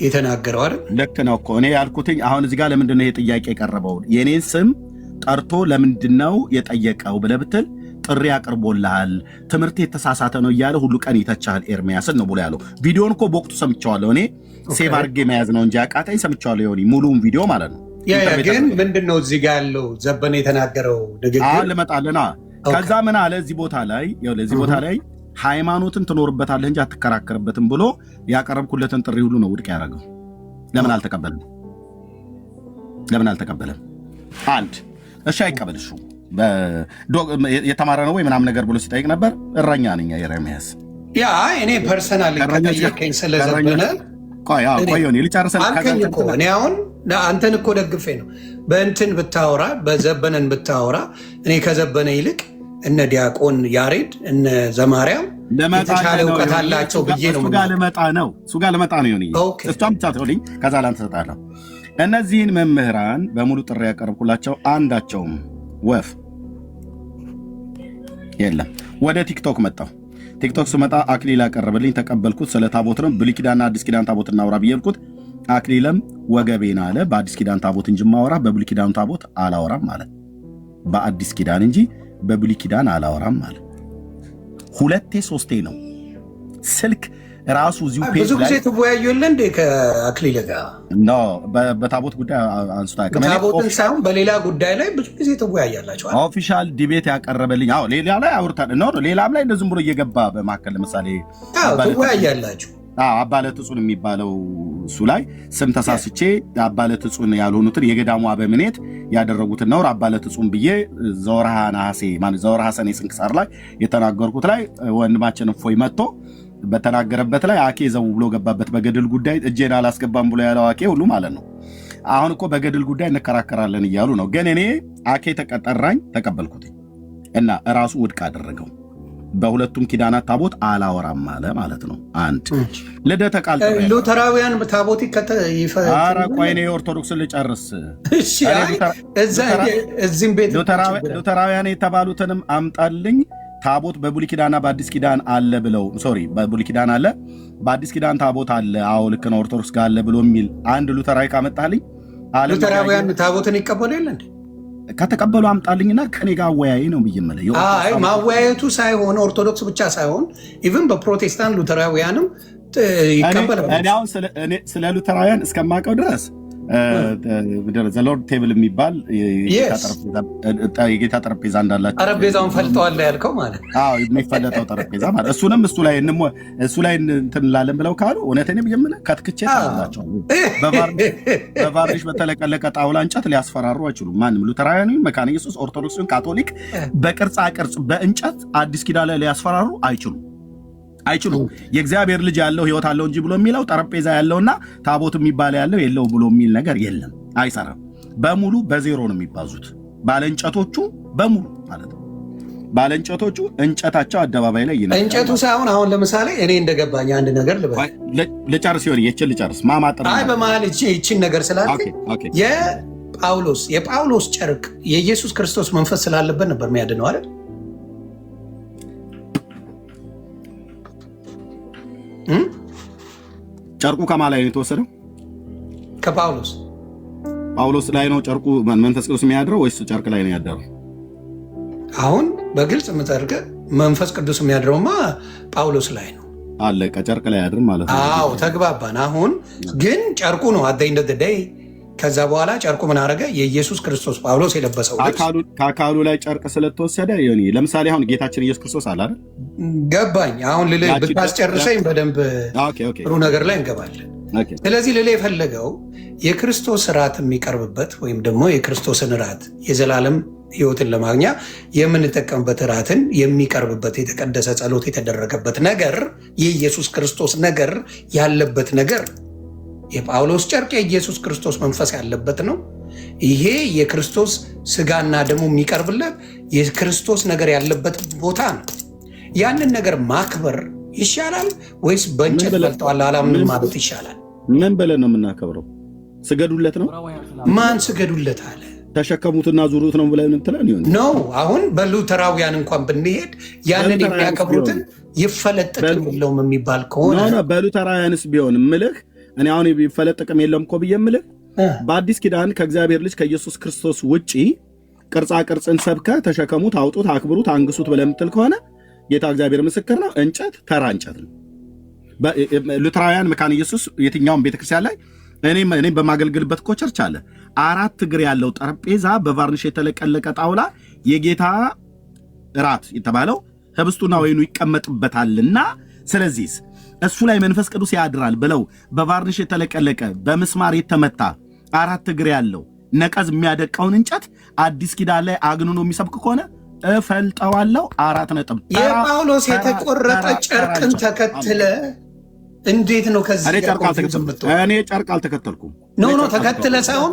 የተናገረው አይደል? ልክ ነው እኮ እኔ ያልኩትኝ። አሁን እዚህ ጋር ለምንድን ነው ይሄ ጥያቄ የቀረበው? የኔን ስም ጠርቶ ለምንድን ነው የጠየቀው ብለህ ብትል ጥሪ አቅርቦልሃል፣ ትምህርት የተሳሳተ ነው እያለ ሁሉ ቀን ይተቻል ኤርሚያስን ነው ብሎ ያለው። ቪዲዮን እኮ በወቅቱ ሰምቼዋለሁ። እኔ ሴቭ አድርጌ መያዝ ነው እንጂ አቃተኝ። ሰምቼዋለሁ ዮኒ ሙሉውን ቪዲዮ ማለት ነው። ግን ምንድን ነው እዚህ ጋር ያለው ዘበነ የተናገረው ንግግር ልመጣልና ከዛ ምን አለ እዚህ ቦታ ላይ ሃይማኖትን ትኖርበታለህ እንጂ አትከራከርበትም ብሎ ያቀረብኩለትን ጥሪ ሁሉ ነው ውድቅ ያደረገው። ለምን አልተቀበለም? አንድ እሺ አይቀበልሹ የተማረ ነው ወይ ምናምን ነገር ብሎ ሲጠይቅ ነበር። እረኛ ነኝ ኤርሚያስ። ያ እኔ ፐርሰናል ከጠየቀኝ ስለዘበነ ቆየኔ ልጨርሰን አልከኝ እኮ እኔ አሁን አንተን እኮ ደግፌ ነው በእንትን ብታወራ በዘበነን ብታወራ እኔ ከዘበነ ይልቅ እነ ዲያቆን ያሬድ እነ ዘማርያም የተሻለ እውቀት አላቸው ብዬ ነው። እሱ ጋር ልመጣ ነው ዮኒ። እሷም ብቻ ትሆልኝ ከዛ ላንተ ሰጣለሁ። እነዚህን መምህራን በሙሉ ጥሪ ያቀርብኩላቸው አንዳቸውም ወፍ የለም። ወደ ቲክቶክ መጣሁ። ቲክቶክ ስመጣ አክሊል ያቀረበልኝ ተቀበልኩት። ስለ ታቦት ነው። ብሉይ ኪዳንና አዲስ ኪዳን ታቦት እናውራ ብዬ ብኩት። አክሊለም ወገቤን አለ። በአዲስ ኪዳን ታቦት እንጂ ማወራ በብሉይ ኪዳን ታቦት አላወራም ማለት በአዲስ ኪዳን እንጂ በብሉይ ኪዳን አላወራም ማለት ሁለቴ ሶስቴ ነው ስልክ ራሱ እዚሁ ፔጅ ብዙ ጊዜ ተወያዩ የለ እንዴ ከአክሊለ ጋር ኖ በታቦት ጉዳይ አንስታ ታቦትን ሳይሆን በሌላ ጉዳይ ላይ ብዙ ጊዜ ተወያያላችሁ ኦፊሻል ዲቤት ያቀረበልኝ አዎ ሌላ ላይ አውርታ ነው ሌላም ላይ እንደዝም ብሎ እየገባ በማከለ ለምሳሌ ተወያያላችሁ አባለትጹን የሚባለው እሱ ላይ ስም ተሳስቼ አባለትጹን ያልሆኑትን የገዳሙ አበምኔት ያደረጉትን ነው አባለትጹን ብዬ ዘወርሃ ነሐሴ ማለት ዘወርሃ ሰኔ ስንክሳር ላይ የተናገርኩት ላይ ወንድማችን ፎይ መጥቶ በተናገረበት ላይ አኬ ዘው ብሎ ገባበት በገድል ጉዳይ እጄን አላስገባም ብሎ ያለው አኬ ሁሉ ማለት ነው። አሁን እኮ በገድል ጉዳይ እንከራከራለን እያሉ ነው። ግን እኔ አኬ ተቀጠራኝ ተቀበልኩት እና ራሱ ውድቅ አደረገው። በሁለቱም ኪዳናት ታቦት አላወራም ማለት ነው። አንድ ልደተ ቃል ሉተራውያን ታቦት ኧረ ቆይ እኔ ኦርቶዶክስን ልጨርስ። እዚህም ቤት ሉተራውያን የተባሉትንም አምጣልኝ። ታቦት በብሉይ ኪዳንና በአዲስ ኪዳን አለ ብለው በብሉይ ኪዳን አለ በአዲስ ኪዳን ታቦት አለ አዎ ልክ ነው ኦርቶዶክስ ጋር አለ ብሎ የሚል አንድ ሉተራዊ ካመጣልኝ ሉተራውያን ታቦትን ይቀበሉ የለ እንዴ? ከተቀበሉ አምጣልኝና ከኔ ጋር አወያይ ነው ብዬመለ ማወያየቱ ሳይሆን ኦርቶዶክስ ብቻ ሳይሆን ኢቭን በፕሮቴስታንት ሉተራውያንም ይቀበላሉ። እኔ አሁን ስለ ሉተራውያን እስከማውቀው ድረስ ዘሎርድ ቴብል የሚባል የጌታ ጠረጴዛ እንዳላቸው ጠረጴዛውን ፈልጠዋል ያልከው ማለት የሚፈለጠው ጠረጴዛ ማለት እሱ ላይ እንትን እንላለን ብለው ካሉ እውነቴን ብዬምልህ ከትክቼ ታላቸው በቫርኒሽ በተለቀለቀ ጣውላ እንጨት ሊያስፈራሩ አይችሉም። ማንም ሉተራውያን መካነ ኢየሱስ ኦርቶዶክስን ካቶሊክ በቅርጻ ቅርጽ በእንጨት አዲስ ኪዳን ላይ ሊያስፈራሩ አይችሉም። የእግዚአብሔር ልጅ ያለው ህይወት አለው እንጂ ብሎ የሚለው ጠረጴዛ ያለውና ታቦት የሚባለው ያለው የለው ብሎ የሚል ነገር የለም። አይሰራም። በሙሉ በዜሮ ነው የሚባዙት ባለእንጨቶቹ በሙሉ ማለት ነው። ባለእንጨቶቹ እንጨታቸው አደባባይ ላይ ይነሳል። እንጨቱ ሳይሆን አሁን ለምሳሌ እኔ እንደገባኝ አንድ ነገር ልጨርስ ይሆን ልጨርስ ማማጠር በመሀል ይቺን ነገር ስላልከኝ የጳውሎስ ጨርቅ የኢየሱስ ክርስቶስ መንፈስ ስላለበት ነበር የሚያድነው አይደል? ጨርቁ ከማን ላይ ነው የተወሰደው? ጳውሎስ ላይ ነው ጨርቁ መንፈስ ቅዱስ የሚያድረው ወይስ ጨርቅ ላይ ነው ያደረው? አሁን በግልጽ የምጠርቅ መንፈስ ቅዱስ የሚያድረውማ ጳውሎስ ላይ ነው። አለቀ። ጨርቅ ላይ ያድር ማለት ነው። አዎ ተግባባን። አሁን ግን ጨርቁ ነው አደይ እንደ ደይ ከዛ በኋላ ጨርቁ ምን አደረገ? የኢየሱስ ክርስቶስ ጳውሎስ የለበሰው ከአካሉ ላይ ጨርቅ ስለተወሰደ ለምሳሌ አሁን ጌታችን ኢየሱስ ክርስቶስ አለ አይደል? ገባኝ። አሁን ብታስጨርሰኝ በደንብ ጥሩ ነገር ላይ እንገባለን። ስለዚህ ልል የፈለገው የክርስቶስ እራት የሚቀርብበት ወይም ደግሞ የክርስቶስን እራት የዘላለም ሕይወትን ለማግኛ የምንጠቀምበት እራትን የሚቀርብበት የተቀደሰ ጸሎት የተደረገበት ነገር የኢየሱስ ክርስቶስ ነገር ያለበት ነገር የጳውሎስ ጨርቅ የኢየሱስ ክርስቶስ መንፈስ ያለበት ነው። ይሄ የክርስቶስ ስጋና ደሙ የሚቀርብለት የክርስቶስ ነገር ያለበት ቦታ ነው። ያንን ነገር ማክበር ይሻላል ወይስ በእንጨት በልተዋል አላምንም ማለት ይሻላል? ምን ብለን ነው የምናከብረው? ስገዱለት ነው። ማን ስገዱለት አለ? ተሸከሙትና ዙሩት ነው ብለን እንትላል ይሆን ነው። አሁን በሉተራውያን እንኳን ብንሄድ ያንን የሚያከብሩትን ይፈለጥቅም የለውም የሚባል ከሆነ በሉተራውያንስ ቢሆን ምልህ እኔ አሁን ይፈለጥቅም የለም እኮ ብዬ ምልህ በአዲስ ኪዳን ከእግዚአብሔር ልጅ ከኢየሱስ ክርስቶስ ውጪ ቅርጻ ቅርጽን ሰብከ ተሸከሙት፣ አውጡት፣ አክብሩት፣ አንግሱት ብለህ የምትል ከሆነ ጌታ እግዚአብሔር ምስክር ነው። እንጨት ተራ እንጨት ነው። ሉተራውያን መካነ ኢየሱስ የትኛውም ቤተክርስቲያን ላይ እኔም በማገልገልበት እኮ ቸርች አለ 4 እግር ያለው ጠረጴዛ በቫርኒሽ የተለቀለቀ ጣውላ የጌታ እራት የተባለው ህብስቱና ወይኑ ይቀመጥበታልና ስለዚህ እሱ ላይ መንፈስ ቅዱስ ያድራል ብለው በቫርኒሽ የተለቀለቀ በምስማር የተመታ 4 እግር ያለው ነቀዝ የሚያደቀውን እንጨት አዲስ ኪዳን ላይ አግንኖ የሚሰብክ ከሆነ እፈልጠዋለሁ 4 ነጥብ። የጳውሎስ የተቆረጠ ጨርቅን ተከትለ እንዴት ነው ከዚህ እኔ ጨርቅ አልተከተልኩም። ኖ ተከትለ ሳይሆን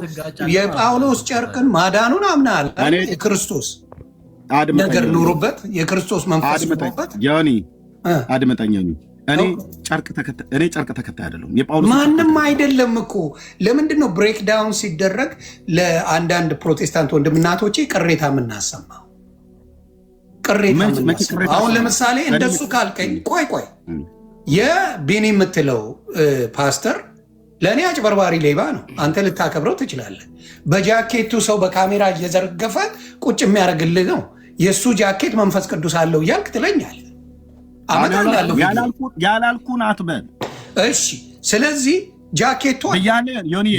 የጳውሎስ ጨርቅን ማዳኑን አምናል። ክርስቶስ ነገር ኑሩበት፣ የክርስቶስ መንፈስ ኑሩበት። ዮኒ አድመጠኝ። እኔ ጨርቅ ተከታይ አይደለም። የጳውሎስ ማንም አይደለም እኮ። ለምንድን ነው ብሬክ ዳውን ሲደረግ ለአንዳንድ ፕሮቴስታንት ወንድምናቶቼ ቅሬታ የምናሰማው? አሁን ለምሳሌ እንደሱ ካልከኝ ቆይ የቤኒ የምትለው ፓስተር ለእኔ አጭበርባሪ ሌባ ነው። አንተ ልታከብረው ትችላለህ። በጃኬቱ ሰው በካሜራ እየዘረገፈ ቁጭ የሚያደርግልህ ነው። የእሱ ጃኬት መንፈስ ቅዱስ አለው እያልክ ትለኛለህ። ያላልኩን አትበል። እሺ ስለዚህ ጃኬቷ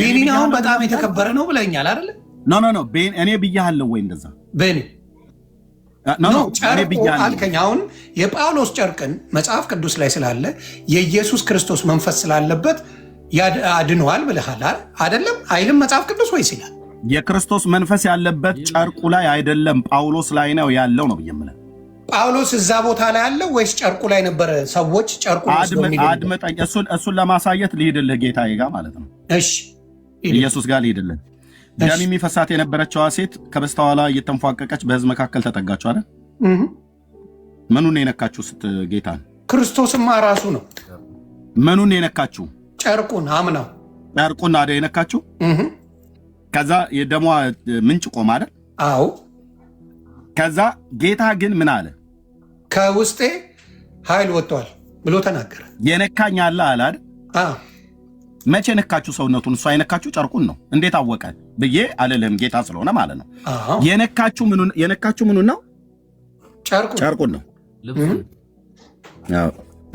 ቤኒናውን በጣም የተከበረ ነው ብለኛል አይደለ? ኖ እኔ ብያለሁ ወይ እንደዛ ቤኒ ጨርቁ አልከኝ። አሁን የጳውሎስ ጨርቅን መጽሐፍ ቅዱስ ላይ ስላለ የኢየሱስ ክርስቶስ መንፈስ ስላለበት አድነዋል ብለሃል አይደለም? አይልም መጽሐፍ ቅዱስ ወይስ ይላል? የክርስቶስ መንፈስ ያለበት ጨርቁ ላይ አይደለም ጳውሎስ ላይ ነው ያለው ነው ብየምለው። ጳውሎስ እዛ ቦታ ላይ ያለው ወይስ ጨርቁ ላይ ነበረ? ሰዎች ጨርቁ አድመጠኝ። እሱን ለማሳየት ልሂድልህ ጌታዬ ጋር ማለት ነው። እሺ ኢየሱስ ጋር ልሂድልህ። ደም የሚፈሳት የነበረችዋ ሴት ከበስተኋላ እየተንፏቀቀች በህዝብ መካከል ተጠጋችሁ አይደል? ምኑን የነካችሁ ጌታን? ክርስቶስማ ራሱ ነው። ምኑን የነካችሁ? ጨርቁን። አምናው ጨርቁን አይደል የነካችሁ? ከዛ የደሟ ምንጭ ቆመ አይደል? አዎ። ከዛ ጌታ ግን ምን አለ? ከውስጤ ኃይል ወጥቷል ብሎ ተናገረ። የነካኝ አለ አይደል? አዎ። መቼ ነካችሁ ሰውነቱን? እሱ አይነካችሁ ጨርቁን ነው። እንዴት አወቀ ብዬ አልልህም፣ ጌታ ስለሆነ ማለት ነው። የነካችሁ ምኑን ነው? ጨርቁን ነው።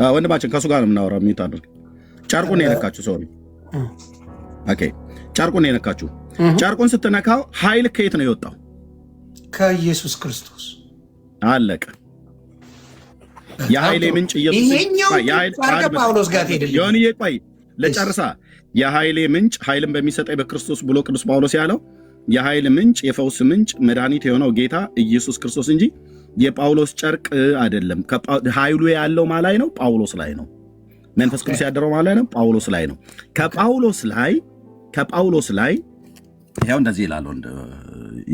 ወንድማችን ከእሱ ጋር ነው የምናወራው። ሚዩት አድርግ። ጨርቁን የነካችሁ ሰው ኦኬ፣ ጨርቁን የነካችሁ። ጨርቁን ስትነካው ኃይል ከየት ነው የወጣው? ከኢየሱስ ክርስቶስ። አለቀ። የኃይሌ ምንጭ ኢየሱስ። ጳውሎስ ጋር ሄድልኝ ቆይ ለጨርሳ። የኃይሌ ምንጭ ኃይልን በሚሰጠኝ በክርስቶስ ብሎ ቅዱስ ጳውሎስ ያለው የኃይል ምንጭ፣ የፈውስ ምንጭ፣ መድኃኒት የሆነው ጌታ ኢየሱስ ክርስቶስ እንጂ የጳውሎስ ጨርቅ አይደለም። ኃይሉ ያለው ማላይ ነው? ጳውሎስ ላይ ነው። መንፈስ ቅዱስ ያደረው ማላይ ነው? ጳውሎስ ላይ ነው። ከጳውሎስ ላይ ያው እንደዚህ ይላል።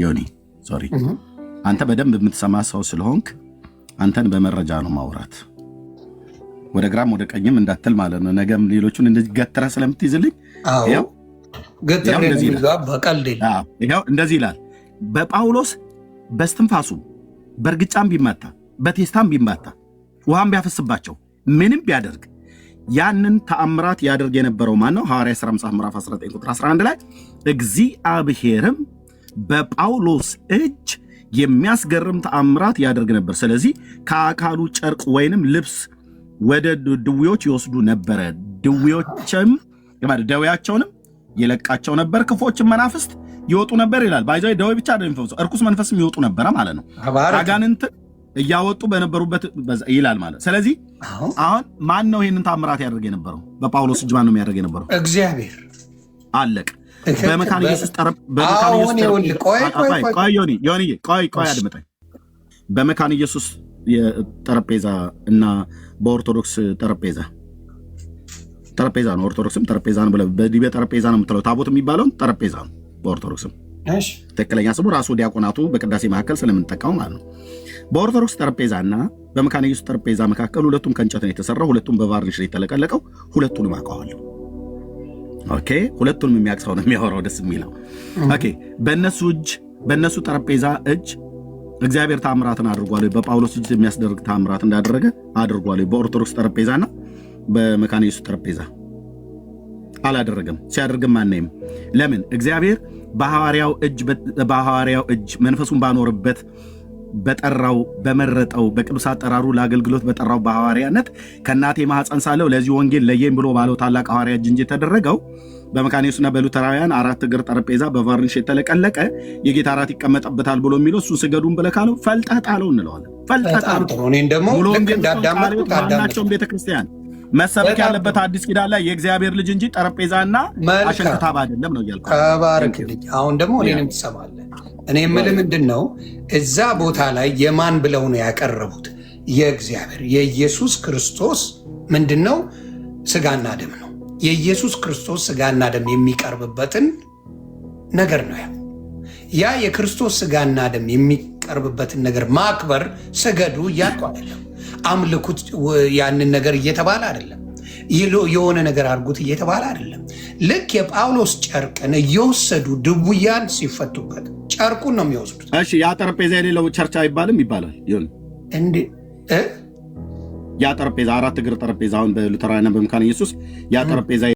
ዮኒ ሶሪ፣ አንተ በደንብ የምትሰማ ሰው ስለሆንክ አንተን በመረጃ ነው ማውራት። ወደ ግራም ወደ ቀኝም እንዳትል ማለት ነው። ነገም ሌሎቹን እንደዚህ ገትረህ ስለምትይዝልኝ እንደዚህ ይላል። በጳውሎስ በስትንፋሱ በእርግጫም ቢመታ በቴስታም ቢመታ ውሃም ቢያፈስባቸው ምንም ቢያደርግ ያንን ተአምራት ያደርግ የነበረው ማን ነው? ሐዋርያት ሥራ ምዕራፍ 19 ቁጥር 11 ላይ እግዚአብሔርም በጳውሎስ እጅ የሚያስገርም ተአምራት ያደርግ ነበር። ስለዚህ ከአካሉ ጨርቅ ወይንም ልብስ ወደ ድውዮች ይወስዱ ነበረ፣ ደዌያቸውንም ይለቃቸው ነበር፣ ክፉዎችን መናፍስት ይወጡ ነበር ይላል። ባይዛይ ደዌ ብቻ አይደለም የሚፈውሰው፣ እርኩስ መንፈስም ይወጡ ነበረ ማለት ነው። አጋንንት እያወጡ በነበሩበት ይላል ማለት። ስለዚህ አሁን ማን ነው ይህንን ተአምራት ያደርግ የነበረው? በጳውሎስ እጅ ማን ነው የሚያደርግ የነበረው? እግዚአብሔር። አለቅ። በመካነ ኢየሱስ አድምጠኝ። በመካነ ኢየሱስ የጠረጴዛ እና በኦርቶዶክስ ጠረጴዛ ነው። ኦርቶዶክስም ጠረጴዛ ነው ብለህ በዲቤ ጠረጴዛ ነው የምትለው። ታቦት የሚባለውን ጠረጴዛ ነው በኦርቶዶክስም። ትክክለኛ ስሙ ራሱ ዲያቆናቱ በቅዳሴ መካከል ስለምንጠቀሙ ማለት ነው። በኦርቶዶክስ ጠረጴዛና በመካነ ኢየሱስ ጠረጴዛ መካከል ሁለቱም ከእንጨት ነው የተሰራው። ሁለቱም በቫርኒሽ ነው የተለቀለቀው። ሁለቱንም አውቀዋለሁ። ኦኬ፣ ሁለቱንም የሚያቅሰው ነው የሚያወራው ደስ የሚለው። ኦኬ፣ በእነሱ ጠረጴዛ እጅ እግዚአብሔር ታምራትን አድርጓል። በጳውሎስ እጅ የሚያስደርግ ታምራት እንዳደረገ አድርጓል። በኦርቶዶክስ ጠረጴዛና በመካነ ኢየሱስ ጠረጴዛ አላደረገም። ሲያደርግም አናይም። ለምን? እግዚአብሔር በሐዋርያው እጅ መንፈሱን ባኖርበት በጠራው በመረጠው በቅዱስ አጠራሩ ለአገልግሎት በጠራው በሐዋርያነት ከእናቴ ማኅፀን ሳለሁ ለዚህ ወንጌል ለየኝ ብሎ ባለው ታላቅ ሐዋርያ እጅ እንጂ የተደረገው በመካነ ኢየሱስና በሉተራውያን 4 እግር ጠረጴዛ በቫርኒሽ የተለቀለቀ የጌታ እራት ይቀመጥበታል ብሎ የሚለው እሱን ስገዱን ብለህ ካለው ፈልጠህ ጣለው እንለዋለን። ፈልጠህ ጣለው። ማናቸውም ቤተክርስቲያን መሰበክ ያለበት አዲስ ኪዳን ላይ የእግዚአብሔር ልጅ እንጂ ጠረጴዛና አሸንክታብ አይደለም ነው እያልኩ። ተባረክልኝ። አሁን ደግሞ እኔንም ትሰማለህ። እኔ የምልህ ምንድን ነው፣ እዛ ቦታ ላይ የማን ብለው ነው ያቀረቡት? የእግዚአብሔር የኢየሱስ ክርስቶስ ምንድን ነው? ስጋና ደም ነው። የኢየሱስ ክርስቶስ ስጋና ደም የሚቀርብበትን ነገር ነው። ያ የክርስቶስ ስጋና ደም የሚቀርብበትን ነገር ማክበር፣ ስገዱ እያልኩ አይደለም። አምልኩት ያንን ነገር እየተባለ አይደለም። የሆነ ነገር አድርጉት እየተባለ አይደለም። ልክ የጳውሎስ ጨርቅን እየወሰዱ ድውያን ሲፈቱበት ጨርቁን ነው የሚወስዱት። እሺ፣ ያ ጠረጴዛ የሌለው ቸርች አይባልም? ይባላል። ይሁን እንዴ? ያ ጠረጴዛ 4 እግር ጠረጴዛ አሁን በሉተራውያን በመካነ ኢየሱስ ያ ጠረጴዛ